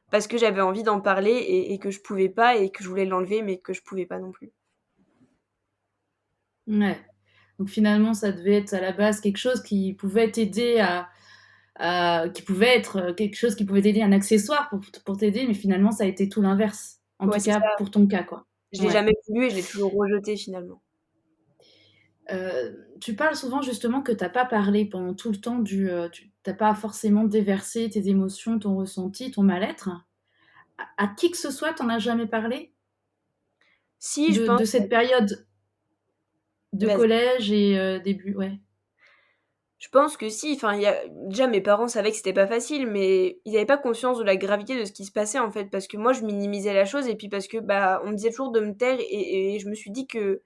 parce que j'avais envie d'en parler et que je pouvais pas et que je voulais l'enlever, mais que je pouvais pas non plus. Ouais. Donc finalement, ça devait être à la base quelque chose qui pouvait t'aider qui pouvait être quelque chose qui pouvait t'aider, un accessoire pour t'aider, mais finalement, ça a été tout l'inverse. En Ouais, tout c'est cas, ça. pour ton cas, quoi. Je l'ai Ouais. jamais voulu et je l'ai toujours rejeté, finalement. Tu parles souvent justement que t'as pas parlé pendant tout le temps tu t'as pas forcément déversé tes émotions, ton ressenti, ton mal-être. À qui que ce soit, t'en as jamais parlé? Si, je De pense. cette période de Vas-y. collège et début ouais. Je pense que si, enfin, il y a déjà mes parents savaient que c'était pas facile, mais ils avaient pas conscience de la gravité de ce qui se passait, en fait, parce que moi je minimisais la chose et puis parce que, on me disait toujours de me taire et je me suis dit que,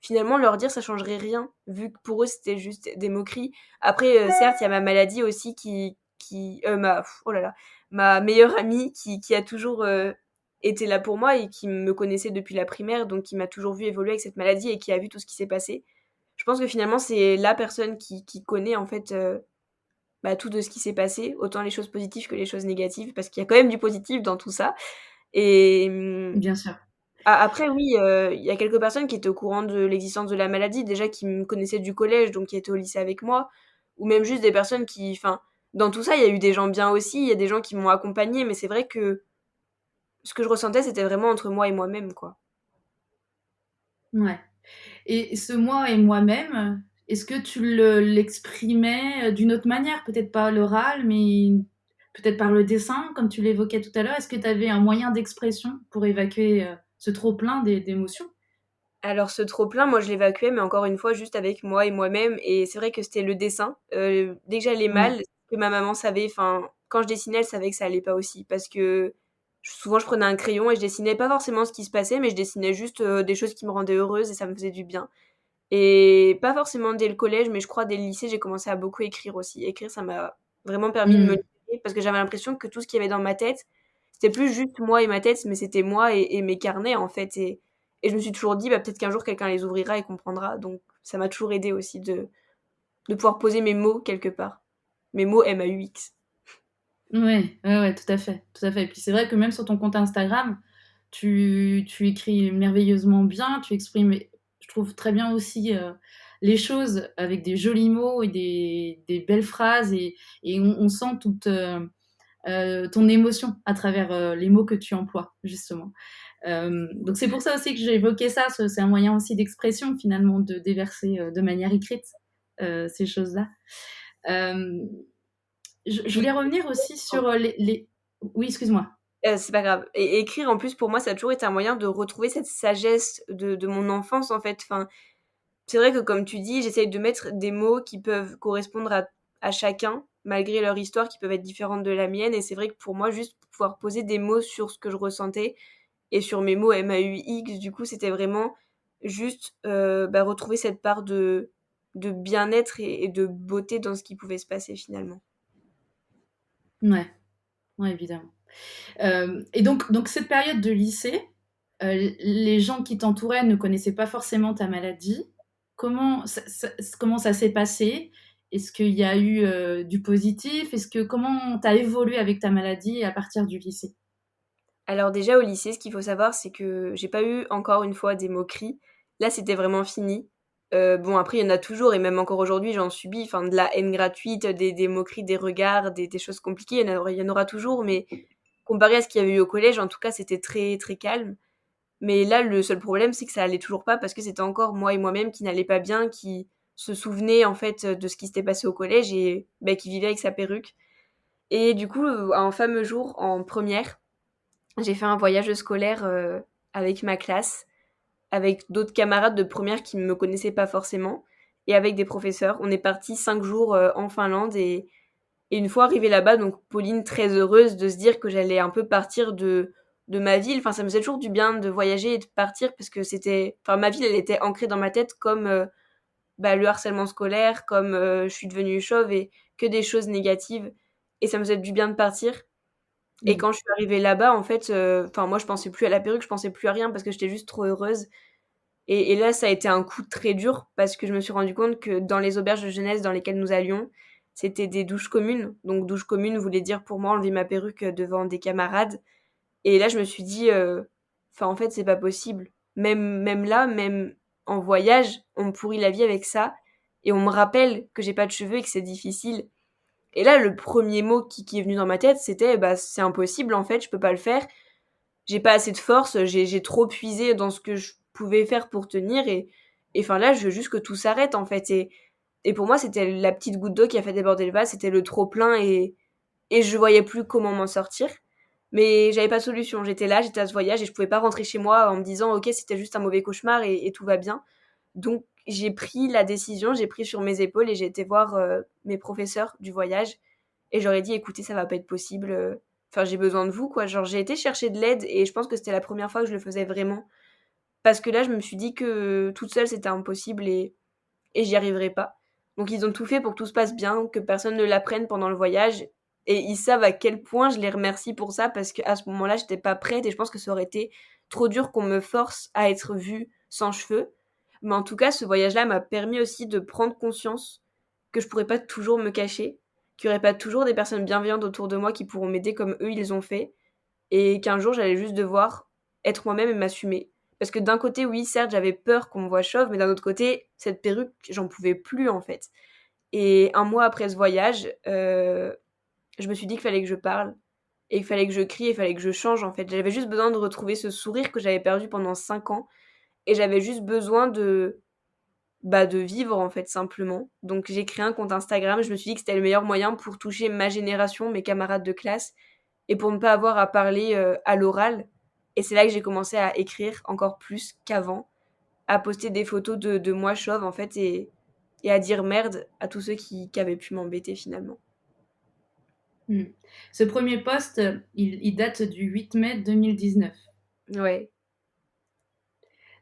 finalement, leur dire ça changerait rien, vu que pour eux c'était juste des moqueries. Après, certes, il y a ma maladie aussi oh là là, ma meilleure amie qui a toujours, été là pour moi et qui me connaissait depuis la primaire, donc qui m'a toujours vue évoluer avec cette maladie et qui a vu tout ce qui s'est passé. Je pense que finalement, c'est la personne qui connaît en fait, tout de ce qui s'est passé, autant les choses positives que les choses négatives, parce qu'il y a quand même du positif dans tout ça et Bien sûr. après oui, il y a quelques personnes qui étaient au courant de l'existence de la maladie, déjà qui me connaissaient du collège, donc qui étaient au lycée avec moi, ou même juste des personnes dans tout ça, il y a eu des gens bien aussi, il y a des gens qui m'ont accompagnée, mais c'est vrai que ce que je ressentais, c'était vraiment entre moi et moi-même, quoi. Ouais. Et ce moi et moi-même, est-ce que tu l'exprimais d'une autre manière? Peut-être pas à l'oral, mais peut-être par le dessin, comme tu l'évoquais tout à l'heure? Est-ce que tu avais un moyen d'expression pour évacuer, ce trop-plein d'émotions? Alors ce trop-plein, moi je l'évacuais, mais encore une fois, juste avec moi et moi-même et c'est vrai que c'était le dessin. Dès que j'allais Ouais. mal, que ma maman savait, quand je dessinais, elle savait que ça allait pas aussi. Parce que souvent, je prenais un crayon et je dessinais pas forcément ce qui se passait, mais je dessinais juste des choses qui me rendaient heureuse et ça me faisait du bien. Et pas forcément dès le collège, mais je crois dès le lycée, j'ai commencé à beaucoup écrire aussi. Écrire, ça m'a vraiment permis de me Mmh. libérer parce que j'avais l'impression que tout ce qu'il y avait dans ma tête, c'était plus juste moi et ma tête, mais c'était moi et mes carnets en fait. Et je me suis toujours dit, bah, peut-être qu'un jour quelqu'un les ouvrira et comprendra. Donc ça m'a toujours aidé aussi de pouvoir poser mes mots quelque part. Mes mots MAUX. Ouais, ouais, ouais, tout à fait, tout à fait. Et puis c'est vrai que même sur ton compte Instagram, tu écris merveilleusement bien, tu exprimes, je trouve très bien aussi les choses avec des jolis mots et des belles phrases et on sent toute ton émotion à travers les mots que tu emploies, justement. Donc c'est pour ça aussi que j'ai évoqué ça, c'est un moyen aussi d'expression finalement, de déverser de manière écrite ces choses-là. Euh, je Oui, voulais revenir aussi sur les... Oui, excuse-moi. c'est pas grave. Et écrire, en plus, pour moi, ça a toujours été un moyen de retrouver cette sagesse de mon enfance, en fait. Enfin, c'est vrai que, comme tu dis, j'essaye de mettre des mots qui peuvent correspondre à chacun, malgré leur histoire qui peuvent être différentes de la mienne. Et c'est vrai que pour moi, juste pouvoir poser des mots sur ce que je ressentais et sur mes mots MAUX, du coup, c'était vraiment juste bah, retrouver cette part de bien-être et de beauté dans ce qui pouvait se passer finalement. Ouais, ouais, évidemment. Et donc cette période de lycée, les gens qui t'entouraient ne connaissaient pas forcément ta maladie. Comment ça s'est passé? Est-ce qu'il y a eu du positif? Comment tu as évolué avec ta maladie à partir du lycée? Alors déjà au lycée, ce qu'il faut savoir, c'est que j'ai pas eu encore une fois des moqueries. Là, c'était vraiment fini. Bon après il y en a toujours et même encore aujourd'hui j'en subis, enfin de la haine gratuite, des moqueries, des regards, des choses compliquées, il y en aura toujours, mais comparé à ce qu'il y avait eu au collège, en tout cas c'était très, très calme. Mais là, le seul problème, c'est que ça allait toujours pas parce que c'était encore moi et moi-même qui n'allait pas bien, qui se souvenait en fait de ce qui s'était passé au collège et bah, qui vivait avec sa perruque. Et du coup, un fameux jour en première, j'ai fait un voyage scolaire avec ma classe, avec d'autres camarades de première qui ne me connaissaient pas forcément, et avec des professeurs. On est parti 5 jours en Finlande et une fois arrivée là-bas, donc Pauline très heureuse de se dire que j'allais un peu partir de ma ville. Enfin, ça me faisait toujours du bien de voyager et de partir parce que c'était... Enfin, ma ville, elle était ancrée dans ma tête comme bah, le harcèlement scolaire, comme je suis devenue chauve et que des choses négatives. Et ça me faisait du bien de partir. Et Mm. quand je suis arrivée là-bas, en fait, enfin, moi, je pensais plus à la perruque, je pensais plus à rien parce que j'étais juste trop heureuse. Et là, ça a été un coup très dur parce que je me suis rendu compte que dans les auberges de jeunesse dans lesquelles nous allions, c'était des douches communes. Donc, douche commune voulait dire pour moi enlever ma perruque devant des camarades. Et là, je me suis dit, enfin, en fait, c'est pas possible. Même là, même en voyage, on me pourrit la vie avec ça. Et on me rappelle que j'ai pas de cheveux et que c'est difficile. Et là, le premier mot qui est venu dans ma tête, c'était, bah, c'est impossible, en fait, je peux pas le faire. J'ai pas assez de force, j'ai trop puisé dans ce que je pouvais faire pour tenir et enfin là, je veux juste que tout s'arrête en fait et pour moi, c'était la petite goutte d'eau qui a fait déborder le vase, c'était le trop plein et je voyais plus comment m'en sortir. Mais j'avais pas de solution. J'étais là, j'étais à ce voyage et je pouvais pas rentrer chez moi en me disant OK, c'était juste un mauvais cauchemar et tout va bien. Donc j'ai pris la décision, j'ai pris sur mes épaules et j'ai été voir mes professeurs du voyage et j'aurais dit écoutez, ça va pas être possible. Enfin, j'ai besoin de vous quoi. Genre j'ai été chercher de l'aide et je pense que c'était la première fois que je le faisais vraiment parce que là, je me suis dit que toute seule c'était impossible et j'y arriverais pas. Donc ils ont tout fait pour que tout se passe bien, que personne ne l'apprenne pendant le voyage. Et ils savent à quel point je les remercie pour ça parce qu'à ce moment-là, j'étais pas prête et je pense que ça aurait été trop dur qu'on me force à être vue sans cheveux. Mais en tout cas, ce voyage-là m'a permis aussi de prendre conscience que je pourrais pas toujours me cacher, qu'il y aurait pas toujours des personnes bienveillantes autour de moi qui pourront m'aider comme eux ils ont fait et qu'un jour j'allais juste devoir être moi-même et m'assumer. Parce que d'un côté, oui, certes, j'avais peur qu'on me voie chauve, mais d'un autre côté, cette perruque, j'en pouvais plus en fait. Et un mois après ce voyage, je me suis dit qu'il fallait que je parle, et il fallait que je crie, et il fallait que je change en fait. J'avais juste besoin de retrouver ce sourire que j'avais perdu pendant 5 ans, et j'avais juste besoin bah, de vivre en fait simplement. Donc j'ai créé un compte Instagram, je me suis dit que c'était le meilleur moyen pour toucher ma génération, mes camarades de classe, et pour ne pas avoir à parler à l'oral. Et c'est là que j'ai commencé à écrire encore plus qu'avant, à poster des photos de moi chauve en fait et à dire merde à tous ceux qui avaient pu m'embêter finalement. Mmh. Ce premier post, il date du 8 mai 2019. Ouais.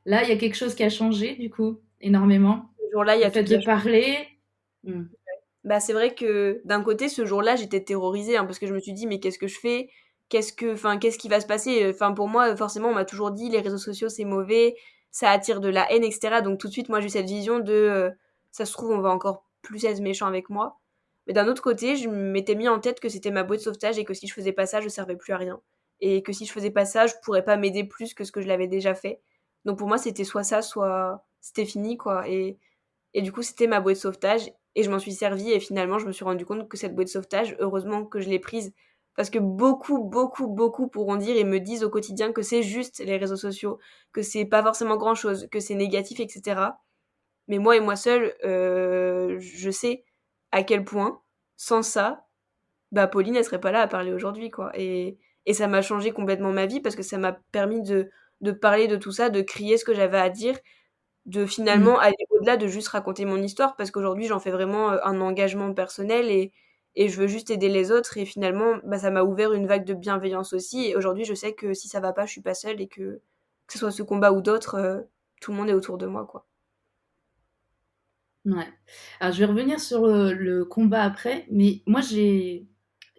Là, il y a quelque chose qui a changé, du coup, énormément. Ce jour-là, il y Le a tout fait qui de a changé. parler. Mmh. Bah, c'est vrai que d'un côté, ce jour-là, j'étais terrorisée, hein, parce que je me suis dit: «Mais qu'est-ce que je fais? Qu'est-ce qui va se passer?» Enfin, pour moi, forcément, on m'a toujours dit: «Les réseaux sociaux, c'est mauvais, ça attire de la haine» et cetera. Donc tout de suite, moi, j'ai eu cette vision de, «Ça se trouve, on va encore plus être méchant avec moi». Mais d'un autre côté, je m'étais mis en tête que c'était ma bouée de sauvetage et que si je faisais pas ça, je servais plus à rien et que si je faisais pas ça, je pourrais pas m'aider plus que ce que je l'avais déjà fait. Donc pour moi, c'était soit ça, soit c'était fini, quoi et du coup, c'était ma bouée de sauvetage et je m'en suis servie et finalement, je me suis rendu compte que cette bouée de sauvetage, heureusement que je l'ai prise parce que beaucoup, beaucoup, beaucoup pourront dire et me disent au quotidien que c'est juste les réseaux sociaux, que c'est pas forcément grand-chose, que c'est négatif, et cetera. Mais moi et moi seule, je sais à quel point, sans ça, bah, Pauline, elle serait pas là à parler aujourd'hui, quoi et ça m'a changé complètement ma vie parce que ça m'a permis de parler de tout ça, de crier ce que j'avais à dire de finalement Mmh. aller au-delà de juste raconter mon histoire parce qu'aujourd'hui j'en fais vraiment, un engagement personnel et je veux juste aider les autres et finalement, bah, ça m'a ouvert une vague de bienveillance aussi et aujourd'hui je sais que si ça va pas, je suis pas seule et que ce soit ce combat ou d'autres, tout le monde est autour de moi, quoi. Ouais. Alors, je vais revenir sur le combat après, mais moi, j'ai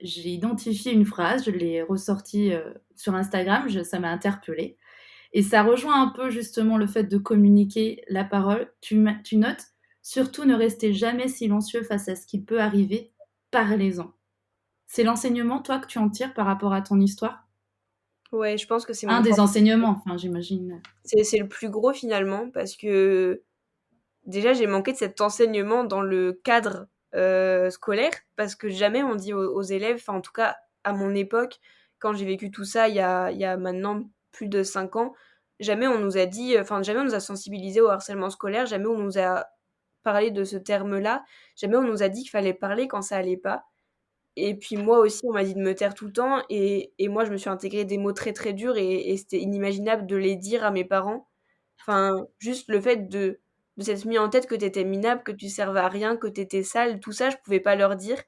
identifié une phrase, je l'ai ressortie sur Instagram, ça m'a interpellée. Et ça rejoint un peu justement le fait de communiquer la parole. Tu notes, surtout ne restez jamais silencieux face à ce qui peut arriver, parlez-en. C'est l'enseignement, toi, que tu en tires par rapport à ton histoire? Ouais, je pense que c'est Un mon des propre enseignements, enfin, j'imagine. c'est le plus gros finalement parce que déjà j'ai manqué de cet enseignement dans le cadre, scolaire parce que jamais on dit aux élèves, enfin en tout cas à mon époque, quand j'ai vécu tout ça il y a maintenant plus de 5 ans, jamais on nous a dit, enfin jamais on nous a sensibilisés au harcèlement scolaire, jamais on nous a parlé de ce terme-là, jamais on nous a dit qu'il fallait parler quand ça allait pas et puis moi aussi on m'a dit de me taire tout le temps et moi je me suis intégré des mots très, très durs et c'était inimaginable de les dire à mes parents. Enfin, juste le fait de s'être mis en tête que t'étais minable, que tu servais à rien, que t'étais sale, tout ça, je pouvais pas leur dire.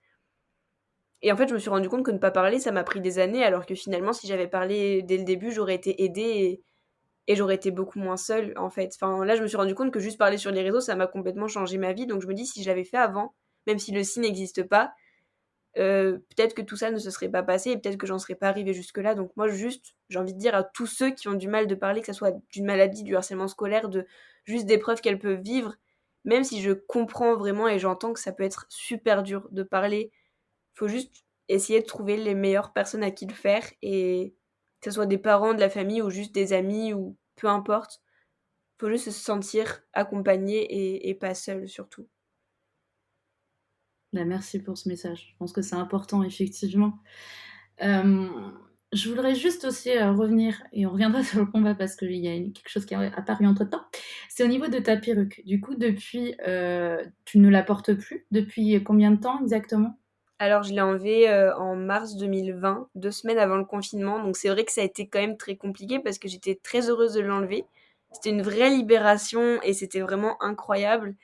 Et en fait, je me suis rendu compte que ne pas parler, ça m'a pris des années, alors que finalement, si j'avais parlé dès le début, j'aurais été aidée et j'aurais été beaucoup moins seule, en fait. Enfin, là, je me suis rendu compte que juste parler sur les réseaux, ça m'a complètement changé ma vie. Donc, je me dis, si je l'avais fait avant, même si le si n'existe pas, peut-être que tout ça ne se serait pas passé et peut-être que j'en serais pas arrivée jusque-là. Donc moi, juste, j'ai envie de dire à tous ceux qui ont du mal de parler, que ça soit d'une maladie, du harcèlement scolaire, de juste d'épreuves qu'elles peuvent vivre, même si je comprends vraiment et j'entends que ça peut être super dur de parler, faut juste essayer de trouver les meilleures personnes à qui le faire et que ce soit des parents, de la famille ou juste des amis ou peu importe, faut juste se sentir accompagné et pas seul surtout. Bah, merci pour ce message. Je pense que c'est important, effectivement. Euh, je voudrais juste aussi revenir, et on reviendra sur le combat parce qu'il y a quelque chose qui est apparu entre-temps. C'est au niveau de ta perruque. Du coup, tu ne la portes plus. Depuis combien de temps exactement? Alors je l'ai enlevé, en mars 2020, 2 semaines avant le confinement, donc c'est vrai que ça a été quand même très compliqué parce que j'étais très heureuse de l'enlever. C'était une vraie libération et c'était vraiment incroyable.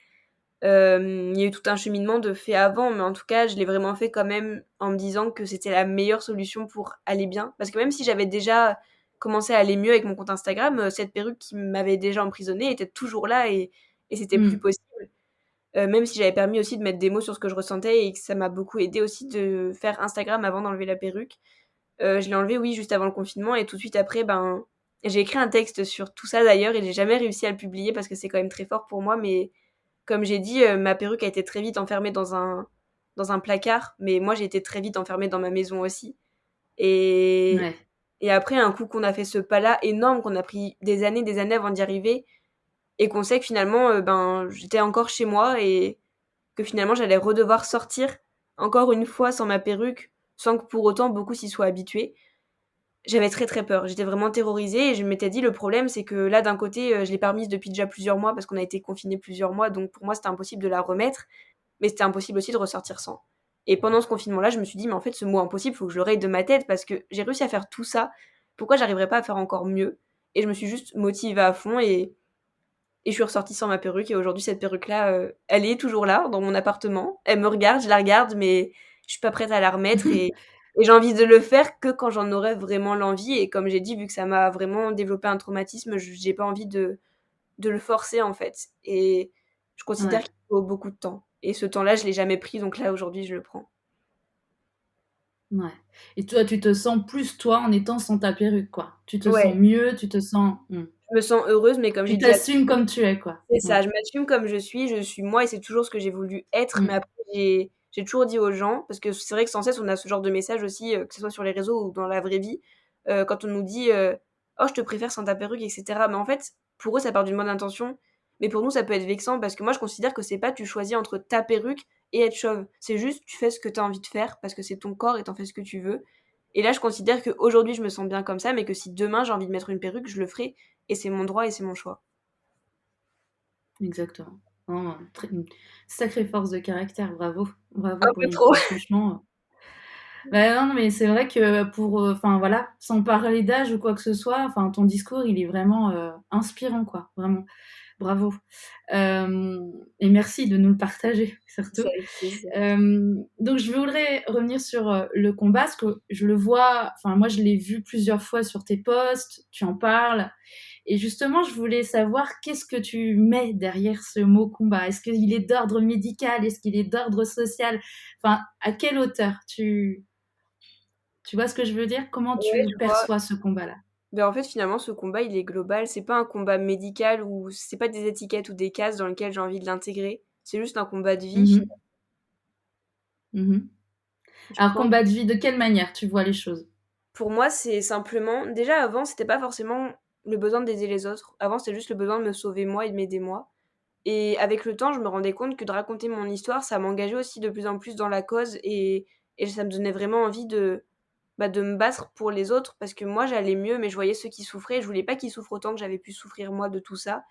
Il y a eu tout un cheminement de fait avant, mais en tout cas, je l'ai vraiment fait quand même en me disant que c'était la meilleure solution pour aller bien. Parce que même si j'avais déjà commencé à aller mieux avec mon compte Instagram, cette perruque qui m'avait déjà emprisonnée était toujours là et c'était plus Hmm. possible. Même si j'avais permis aussi de mettre des mots sur ce que je ressentais et que ça m'a beaucoup aidé aussi de faire Instagram avant d'enlever la perruque. Je l'ai enlevé, oui, juste avant le confinement et tout de suite après, ben, j'ai écrit un texte sur tout ça d'ailleurs et j'ai jamais réussi à le publier parce que c'est quand même très fort pour moi, mais comme j'ai dit, ma perruque a été très vite enfermée dans un placard, mais moi j'ai été très vite enfermée dans ma maison aussi et Ouais. et après un coup qu'on a fait ce pas-là énorme, qu'on a pris des années avant d'y arriver et qu'on sait que finalement, ben, j'étais encore chez moi et que finalement j'allais redevoir sortir encore une fois sans ma perruque, sans que pour autant beaucoup s'y soient habitués. J'avais très, très peur. J'étais vraiment terrorisée et je m'étais dit: «Le problème, c'est que là, d'un côté, je l'ai pas remise depuis déjà plusieurs mois parce qu'on a été confinés plusieurs mois, donc pour moi, c'était impossible de la remettre, mais c'était impossible aussi de ressortir sans». Et pendant ce confinement-là, je me suis dit: «Mais en fait, ce mot impossible, faut que je le raye de ma tête parce que j'ai réussi à faire tout ça, pourquoi j'arriverais pas à faire encore mieux?» Et je me suis juste motivée à fond et je suis ressortie sans ma perruque et aujourd'hui cette perruque-là, elle est toujours là dans mon appartement. Elle me regarde, je la regarde, mais je suis pas prête à la remettre et j'ai envie de le faire que quand j'en aurais vraiment l'envie et comme j'ai dit, vu que ça m'a vraiment développé un traumatisme, j'ai pas envie de le forcer, en fait et je considère Ouais, qu'il faut beaucoup de temps et ce temps-là, je l'ai jamais pris donc là, aujourd'hui, je le prends. ouais. Et toi, tu te sens plus toi en étant sans ta perruque, quoi? Tu te Ouais, sens mieux, tu te sens je me sens heureuse mais comme j'ai tu dit à t'assumes comme tu es, quoi? c'est Ouais. ça, je m'assume comme je suis moi et c'est toujours ce que j'ai voulu être, mais Mmh. après j'ai toujours dit aux gens parce que c'est vrai que sans cesse on a ce genre de message aussi, que ce soit sur les réseaux ou dans la vraie vie, quand on nous dit, «Oh je te préfère sans ta perruque» et cetera. Mais en fait, pour eux ça part d'une bonne intention, mais pour nous ça peut être vexant parce que moi je considère que c'est pas tu choisis entre ta perruque et être chauve. C'est juste tu fais ce que tu as envie de faire parce que c'est ton corps et tu en fais ce que tu veux. Et là je considère qu'aujourd'hui je me sens bien comme ça, mais que si demain j'ai envie de mettre une perruque, je le ferai et c'est mon droit et c'est mon choix. Exactement. Non, une sacrée force de caractère, bravo. Bravo Un pour peu une trop. fois, franchement. Bah, non, mais c'est vrai que pour, enfin voilà, sans parler d'âge ou quoi que ce soit, enfin ton discours, il est vraiment, inspirant quoi, vraiment. Bravo. Et merci de nous le partager surtout. C'est avec plaisir. Donc je voudrais revenir sur, le combat, parce que je le vois, enfin moi je l'ai vu plusieurs fois sur tes posts, tu en parles et justement je voulais savoir qu'est-ce que tu mets derrière ce mot combat? Est-ce qu'il est d'ordre médical? Est-ce qu'il est d'ordre social? Enfin, à quelle hauteur? Tu vois ce que je veux dire? Comment Ouais, tu je vois. perçois ce combat-là? Ben, en fait, finalement, ce combat, il est global. C'est pas un combat médical ou c'est pas des étiquettes ou des cases dans lesquelles j'ai envie de l'intégrer. C'est juste un combat de vie, Mmh finalement. mh. Mmh. Je Alors pense combat de vie, de quelle manière tu vois les choses? pour moi, c'est simplement déjà avant, c'était pas forcément le besoin d'aider les autres. Avant, c'était juste le besoin de me sauver moi et de m'aider moi. Et avec le temps, je me rendais compte que de raconter mon histoire, ça m'engageait aussi de plus en plus dans la cause et ça me donnait vraiment envie de me battre pour les autres parce que moi, j'allais mieux, mais je voyais ceux qui souffraient et je voulais pas qu'ils souffrent autant que j'avais pu souffrir moi de tout ça.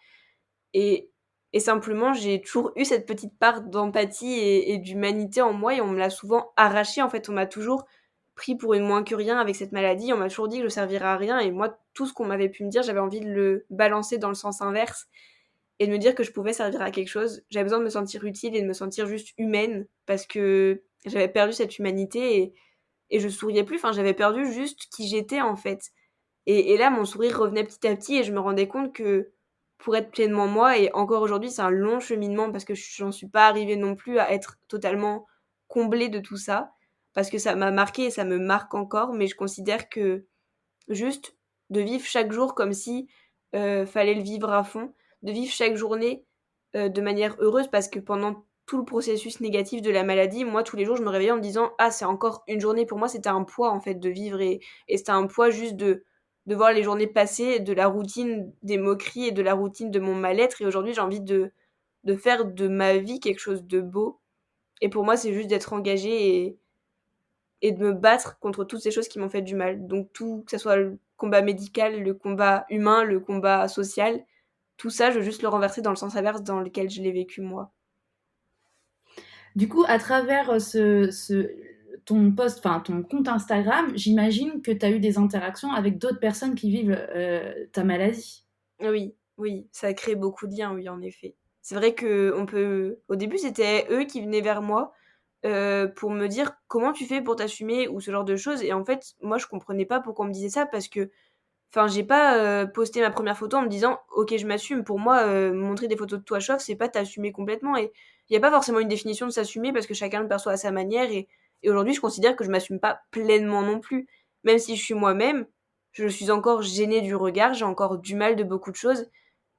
Et et simplement, j'ai toujours eu cette petite part d'empathie et d'humanité en moi et on me l'a souvent arrachée, en fait. On m'a toujours pris pour une moins que rien avec cette maladie. On m'a toujours dit que je servirais à rien et moi, tout ce qu'on m'avait pu me dire, j'avais envie de le balancer dans le sens inverse et de me dire que je pouvais servir à quelque chose. J'avais besoin de me sentir utile et de me sentir juste humaine parce que j'avais perdu cette humanité et je souriais plus. Enfin, j'avais perdu juste qui j'étais, en fait. Et là, mon sourire revenait petit à petit et je me rendais compte que pour être pleinement moi et encore aujourd'hui, c'est un long cheminement parce que j'en suis pas arrivée non plus à être totalement comblée de tout ça, parce que ça m'a marquée et ça me marque encore, mais je considère que juste de vivre chaque jour comme si, fallait le vivre à fond, de vivre chaque journée, de manière heureuse parce que pendant tout le processus négatif de la maladie, moi, tous les jours, je me réveillais en me disant: «Ah, c'est encore une journée». Pour moi, c'était un poids, en fait, de vivre et c'était un poids juste de voir les journées passer, de la routine des moqueries et de la routine de mon mal-être et aujourd'hui, j'ai envie de faire de ma vie quelque chose de beau et pour moi, c'est juste d'être engagée et de me battre contre toutes ces choses qui m'ont fait du mal. Donc tout, que ça soit le combat médical, le combat humain, le combat social, tout ça, je veux juste le renverser dans le sens inverse dans lequel je l'ai vécu moi. Du coup, à travers, ton post, enfin ton compte Instagram, j'imagine que tu as eu des interactions avec d'autres personnes qui vivent, ta maladie? Oui, oui, ça a créé beaucoup de liens, oui, en effet. C'est vrai qu'on peut au début, c'était eux qui venaient vers moi, pour me dire: «Comment tu fais pour t'assumer?» ou ce genre de choses et en fait, moi, je comprenais pas pourquoi on me disait ça parce que enfin, j'ai pas, posté ma première photo en me disant: «OK, je m'assume». Pour moi, montrer des photos de toi chauve, c'est pas t'assumer complètement et il y a pas forcément une définition de s'assumer parce que chacun le perçoit à sa manière et aujourd'hui, je considère que je m'assume pas pleinement non plus. Même si je suis moi-même, je suis encore gênée du regard, j'ai encore du mal de beaucoup de choses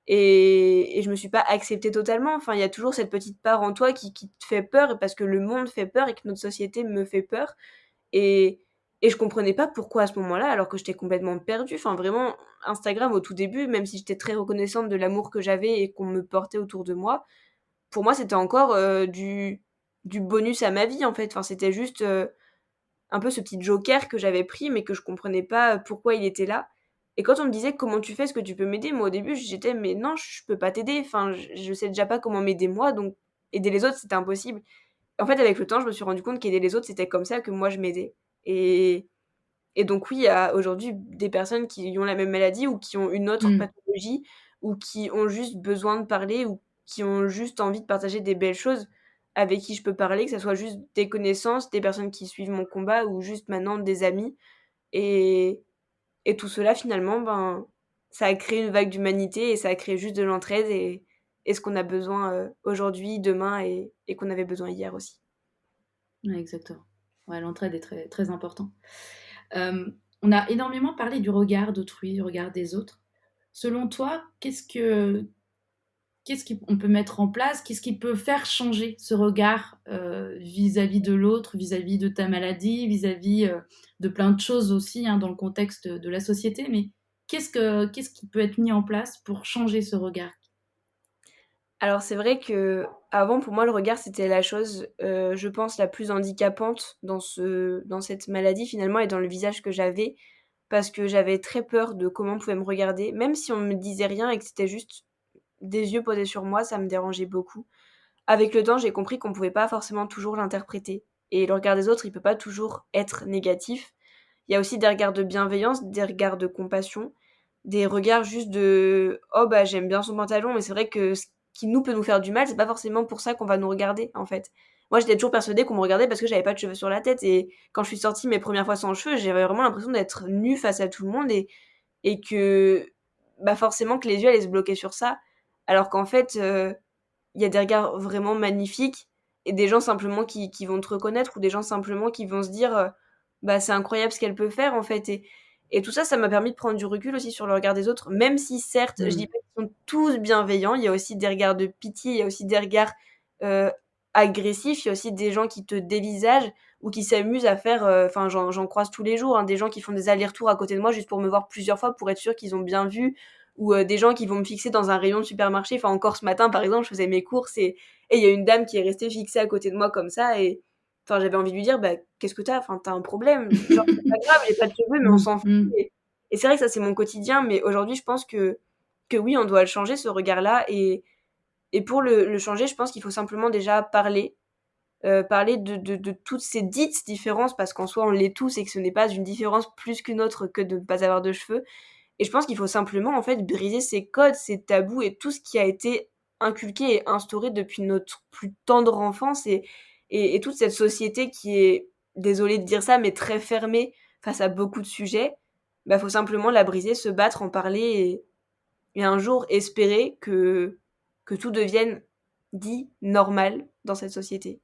et je me suis pas acceptée totalement. Enfin, il y a toujours cette petite part en toi qui te fait peur parce que le monde fait peur et que notre société me fait peur et et je comprenais pas pourquoi à ce moment-là, alors que j'étais complètement perdue. Enfin vraiment, Instagram au tout début, même si j'étais très reconnaissante de l'amour que j'avais et qu'on me portait autour de moi, pour moi c'était encore, du bonus à ma vie en fait. Enfin c'était juste, un peu ce petit joker que j'avais pris, mais que je comprenais pas, pourquoi il était là et quand on me disait: «Comment tu fais? Est-ce que tu peux m'aider?» moi au début j'étais: «Mais non, je peux pas t'aider, enfin je sais déjà pas comment m'aider moi, donc aider les autres c'était impossible». En fait avec le temps, je me suis rendu compte qu'aider les autres, c'était comme ça que moi je m'aidais et et donc oui, il y a aujourd'hui des personnes qui ont la même maladie ou qui ont une autre Mmh. pathologie ou qui ont juste besoin de parler ou qui ont juste envie de partager des belles choses. avec qui je peux parler, que ça soit juste des connaissances, des personnes qui suivent mon combat ou juste maintenant des amis. Et, et tout cela, finalement, ben, ça a créé une vague d'humanité et ça a créé juste de l'entraide et ce qu'on a besoin aujourd'hui, demain et qu'on avait besoin hier aussi. Ouais, exactement. Ouais, l'entraide est très, très importante. On a énormément parlé du regard d'autrui, du regard des autres. Selon toi, qu'est-ce qu'on peut mettre en place? Qu'est-ce qui peut faire changer ce regard vis-à-vis de l'autre, vis-à-vis de ta maladie, vis-à-vis de plein de choses aussi hein, dans le contexte de la société? Mais qu'est-ce qui peut être mis en place pour changer ce regard? Alors c'est vrai que avant pour moi, le regard, c'était la chose, je pense la plus handicapante dans cette maladie finalement et dans le visage que j'avais. Parce que j'avais très peur de comment on pouvait me regarder. Même si on me disait rien et que c'était juste des yeux posés sur moi, ça me dérangeait beaucoup. Avec le temps, j'ai compris qu'on pouvait pas forcément toujours l'interpréter et le regard des autres, il peut pas toujours être négatif. Il y a aussi des regards de bienveillance, des regards de compassion, des regards juste de: «Oh bah, j'aime bien son pantalon», mais c'est vrai que ce qui nous peut nous faire du mal, c'est pas forcément pour ça qu'on va nous regarder, en fait. Moi, j'étais toujours persuadée qu'on me regardait parce que j'avais pas de cheveux sur la tête et quand je suis sortie mes premières fois sans cheveux, j'avais vraiment l'impression d'être nue face à tout le monde et que, bah, forcément que les yeux allaient se bloquer sur ça. Alors qu'en fait, il y a des regards vraiment magnifiques et des gens simplement qui vont te reconnaître ou des gens simplement qui vont se dire, «Bah, c'est incroyable ce qu'elle peut faire, en fait» et tout ça, ça m'a permis de prendre du recul aussi sur le regard des autres, même si certes, je dis Mm. pas qu'ils sont tous bienveillants, il y a aussi des regards de pitié, il y a aussi des regards, heu, agressifs, il y a aussi des gens qui te dévisagent ou qui s'amusent à faire, enfin j'en croise tous les jours, hein, des gens qui font des allers-retours à côté de moi juste pour me voir plusieurs fois pour être sûr qu'ils ont bien vu ou des gens qui vont me fixer dans un rayon de supermarché. Enfin, encore ce matin, par exemple, je faisais mes courses et il y a une dame qui est restée fixée à côté de moi comme ça et enfin, j'avais envie de lui dire: «Bah, qu'est-ce que t'as Enfin, t'as un problème? Genre, c'est pas grave, j'ai pas de cheveux, mais on Mm, s'en fout» mm, et c'est vrai que ça, c'est mon quotidien, mais aujourd'hui, je pense que oui, on doit le changer, ce regard-là et pour le changer, je pense qu'il faut simplement déjà parler de toutes ces dites différences parce qu'en soi, on l'est tous et que ce n'est pas une différence plus qu'une autre que de ne pas avoir de cheveux et je pense qu'il faut simplement, en fait, briser ces codes, ces tabous et tout ce qui a été inculqué et instauré depuis notre plus tendre enfance et toute cette société qui est, désolée de dire ça, mais très fermée face à beaucoup de sujets. Bah, faut simplement la briser, se battre, en parler et un jour espérer que tout devienne dit normal dans cette société.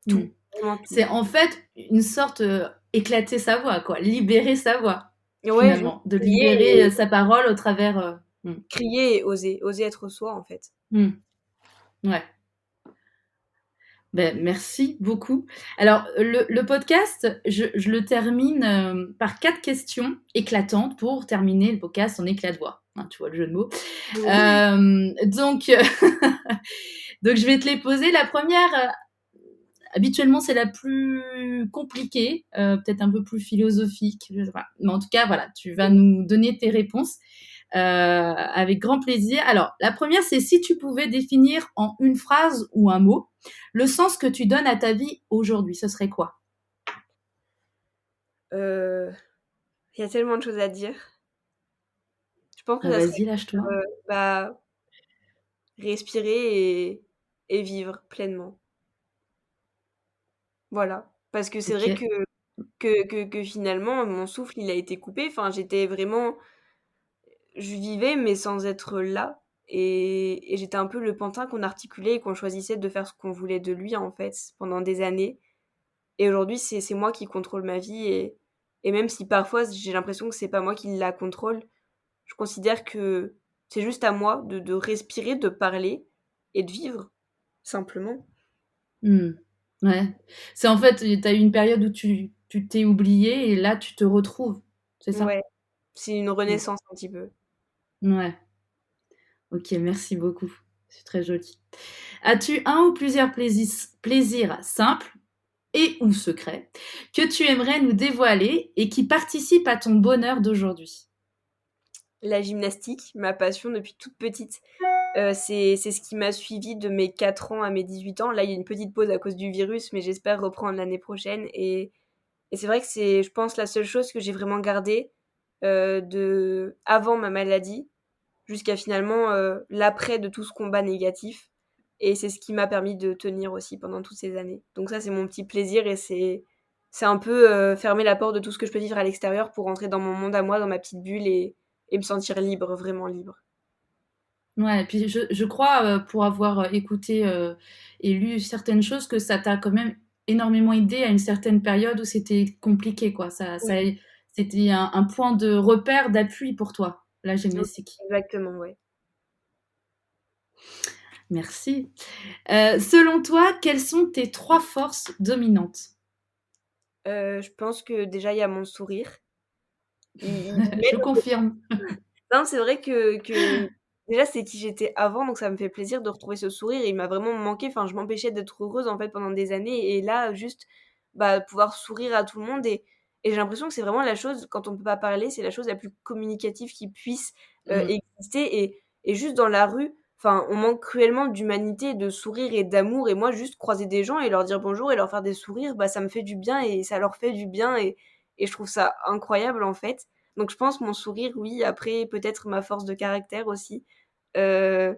mm. Tout, vraiment tout. C'est en fait une sorte éclater sa voix, quoi, libérer sa voix, Et ouais, juste finalement, de libérer crier sa parole au travers. crier et oser être soi, en fait. Mm. Ouais. Ben, merci beaucoup. Alors, le podcast, je le termine par 4 questions éclatantes pour terminer le podcast en éclat de voix. Hein, tu vois le jeu de mots. Oui. Donc, donc, je vais te les poser. La première, habituellement, c'est la plus compliquée, peut-être un peu plus philosophique. Je sais pas. Mais en tout cas, voilà, tu vas nous donner tes réponses avec grand plaisir. Alors, la première, c'est si tu pouvais définir en une phrase ou un mot le sens que tu donnes à ta vie aujourd'hui, ce serait quoi? Heu, il y a tellement de choses à dire. Je pense que Ah, ça serait, vas-y, lâche-toi. bah, respirer et vivre pleinement. Voilà. Parce que c'est Ok. vrai que finalement, mon souffle, il a été coupé. Enfin, j'étais vraiment je vivais, mais sans être là et j'étais un peu le pantin qu'on articulait et qu'on choisissait de faire ce qu'on voulait de lui, en fait, pendant des années et aujourd'hui, c'est moi qui contrôle ma vie et même si parfois j'ai l'impression que c'est pas moi qui la contrôle, je considère que c'est juste à moi de respirer, de parler et de vivre, simplement. Hmm. Ouais. C'est en fait, tu as eu une période où tu t'es oublié et là, tu te retrouves. C'est ça? Ouais, c'est une Hmm. renaissance un petit peu. Ouais. Ok, merci beaucoup. C'est très joli. As-tu un ou plusieurs plaisirs simples et ou secrets que tu aimerais nous dévoiler et qui participent à ton bonheur d'aujourd'hui? La gymnastique, ma passion depuis toute petite, c'est ce qui m'a suivie de mes 4 ans à mes 18 ans. Là, il y a une petite pause à cause du virus, mais j'espère reprendre l'année prochaine et c'est vrai que c'est, je pense, la seule chose que j'ai vraiment gardée, de avant ma maladie jusqu'à finalement, l'après de tout ce combat négatif et c'est ce qui m'a permis de tenir aussi pendant toutes ces années. Donc ça, c'est mon petit plaisir et c'est un peu, fermer la porte de tout ce que je peux vivre à l'extérieur pour rentrer dans mon monde à moi, dans ma petite bulle et me sentir libre, vraiment libre. Ouais, et puis je crois, pour avoir écouté et lu certaines choses, que ça t'a quand même énormément aidé à une certaine période où c'était compliqué, quoi. Oui, C'était un point de repère, d'appui pour toi, la oui, gymnastique. exactement, ouais. Merci. Selon toi, quelles sont tes trois forces dominantes? Je pense que déjà il y a mon sourire. Il Je m'aide. confirme. Non, c'est vrai que déjà, c'est qui j'étais avant, donc ça me fait plaisir de retrouver ce sourire et il m'a vraiment manqué. Enfin, je m'empêchais d'être heureuse, en fait, pendant des années et là, juste, bah, pouvoir sourire à tout le monde et j'ai l'impression que c'est vraiment la chose quand on peut pas parler, c'est la chose la plus communicative qui puisse, Mmh. exister et juste dans la rue, enfin, on manque cruellement d'humanité, de sourire et d'amour et moi, juste croiser des gens et leur dire bonjour et leur faire des sourires, bah, ça me fait du bien et ça leur fait du bien et je trouve ça incroyable, en fait. Donc je pense mon sourire, oui. Après, peut-être ma force de caractère aussi. Heu,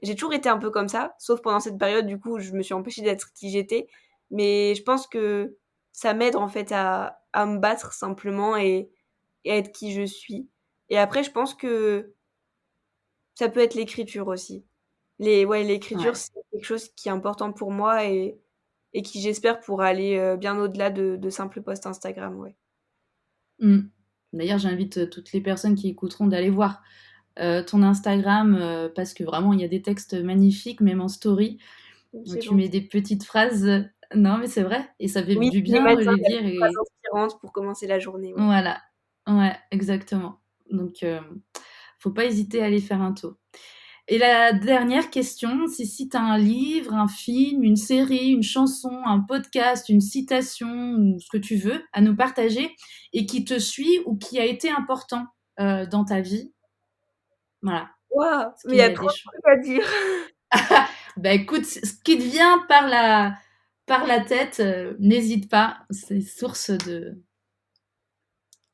j'ai toujours été un peu comme ça, sauf pendant cette période, du coup, où je me suis empêchée d'être qui j'étais. Mais je pense que ça m'aide, en fait, à me battre simplement et à être qui je suis. Et après, je pense que ça peut être l'écriture aussi. L'écriture, Ouais. c'est quelque chose qui est important pour moi et qui, j'espère, pourra aller, bien au-delà de simples posts Instagram, ouais. Mmh. D'ailleurs, j'invite, toutes les personnes qui écouteront d'aller voir, ton Instagram, parce que vraiment il y a des textes magnifiques, même en story, Donc où c'est tu mets gentil. des petites phrases, non mais c'est vrai et ça fait Oui, du tous les bien de matins, les il y a lire des phrases et inspirantes pour commencer la journée, ouais. voilà. Ouais, exactement. Donc faut pas hésiter à aller faire un tour. Et la dernière question, c'est si tu as un livre, un film, une série, une chanson, un podcast, une citation ou ce que tu veux à nous partager et qui te suit ou qui a été important, dans ta vie. Voilà. Waouh! Est-ce Mais il y qu'il y a a trop des de choses? trucs à dire. Bah, écoute, ce qui te vient par la tête, n'hésite pas, c'est source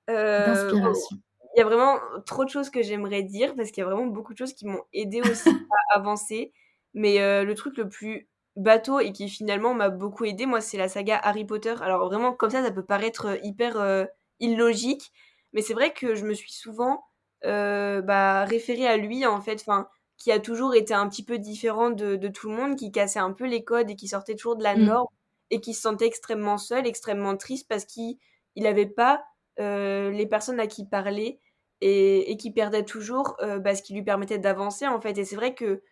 Waouh, d'inspiration. il y a vraiment trop de choses que j'aimerais dire parce qu'il y a vraiment beaucoup de choses qui m'ont aidée aussi à avancer. Mais, le truc le plus bateau et qui finalement m'a beaucoup aidée, moi, c'est la saga Harry Potter. Alors vraiment comme ça peut paraître, hyper, illogique, mais c'est vrai que je me suis souvent, bah, référée à lui, en fait, enfin, qui a toujours été un petit peu différent de tout le monde, qui cassait un peu les codes et qui sortait toujours de la Mmh. norme et qui se sentait extrêmement seul, extrêmement triste parce qu'il avait pas les personnes à qui parler et qui perdaient toujours, bah, ce qui lui permettait d'avancer, en fait et c'est vrai que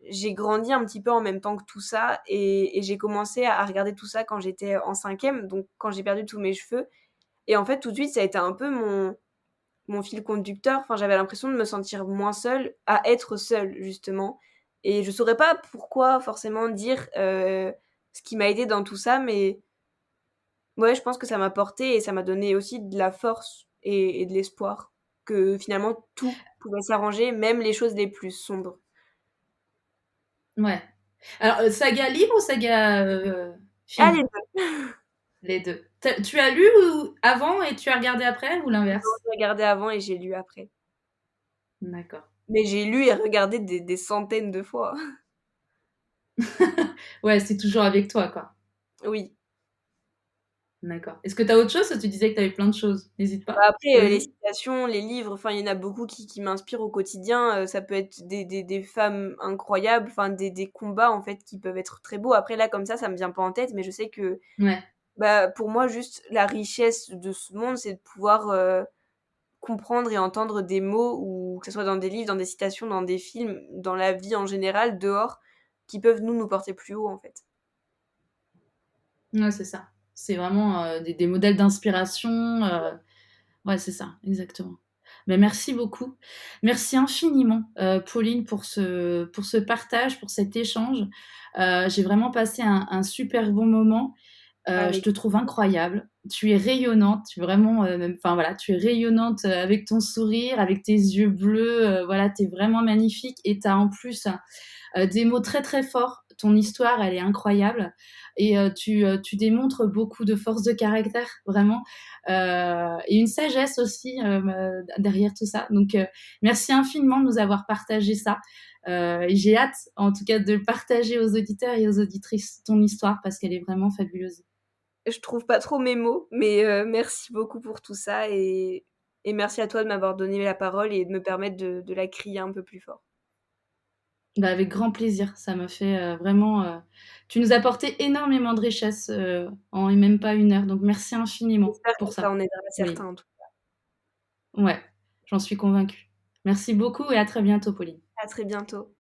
j'ai grandi un petit peu en même temps que tout ça et j'ai commencé à regarder tout ça quand j'étais en 5e, donc quand j'ai perdu tous mes cheveux et en fait, tout de suite, ça a été un peu mon fil conducteur. Enfin, j'avais l'impression de me sentir moins seule à être seule, justement et je saurais pas pourquoi forcément dire, ce qui m'a aidée dans tout ça, mais ouais, je pense que ça m'a portée et ça m'a donné aussi de la force et de l'espoir que finalement tout pouvait s'arranger, même les choses les plus sombres. Ouais. Alors, saga livre ou saga, Ah film? les 2! Les 2. Tu as lu ou avant et tu as regardé après ou Non, l'inverse? j'ai regardé avant et j'ai lu après. D'accord. Mais j'ai lu et regardé des centaines de fois. Ouais, c'est toujours avec toi, quoi. Oui. D'accord. Est-ce que tu as autre chose? Tu disais que tu avais plein de choses. N'hésite Bah, pas. après, les Vas-y. citations, les livres, enfin, il y en a beaucoup qui m'inspirent au quotidien, ça peut être des femmes incroyables, enfin des combats en fait qui peuvent être très beaux. Après là, comme ça me vient pas en tête, mais je sais que, Ouais. bah, pour moi juste la richesse de ce monde, c'est de pouvoir, comprendre et entendre des mots ou que ce soit dans des livres, dans des citations, dans des films, dans la vie en général, dehors, qui peuvent nous porter plus haut, en fait. Ouais, c'est ça. C'est vraiment, des modèles d'inspiration, ouais, c'est ça, exactement. Ben merci beaucoup. Merci infiniment, Pauline, pour ce partage, pour cet échange. J'ai vraiment passé un super bon moment. Je Avec te trouve incroyable. Tu es rayonnante, tu es vraiment, enfin voilà, tu es rayonnante, avec ton sourire, avec tes yeux bleus, voilà, tu es vraiment magnifique et tu as en plus, des mots très, très forts. Ton histoire, elle est incroyable et tu démontres beaucoup de force de caractère, vraiment, et une sagesse aussi, derrière tout ça. Donc merci infiniment de nous avoir partagé ça. Et j'ai hâte, en tout cas, de partager aux auditeurs et aux auditrices ton histoire parce qu'elle est vraiment fabuleuse. Je trouve pas trop mes mots, mais merci beaucoup pour tout ça et merci à toi de m'avoir donné la parole et de me permettre de la crier un peu plus fort. Bah, avec grand plaisir, ça m'a fait vraiment. Tu nous as apporté énormément de richesse en même pas 1 heure, donc merci infiniment J'espère pour que ça ça. en aidera Mais certains en tout ouais, j'en suis convaincue. Merci beaucoup et à très bientôt, Pauline. cas. À très bientôt.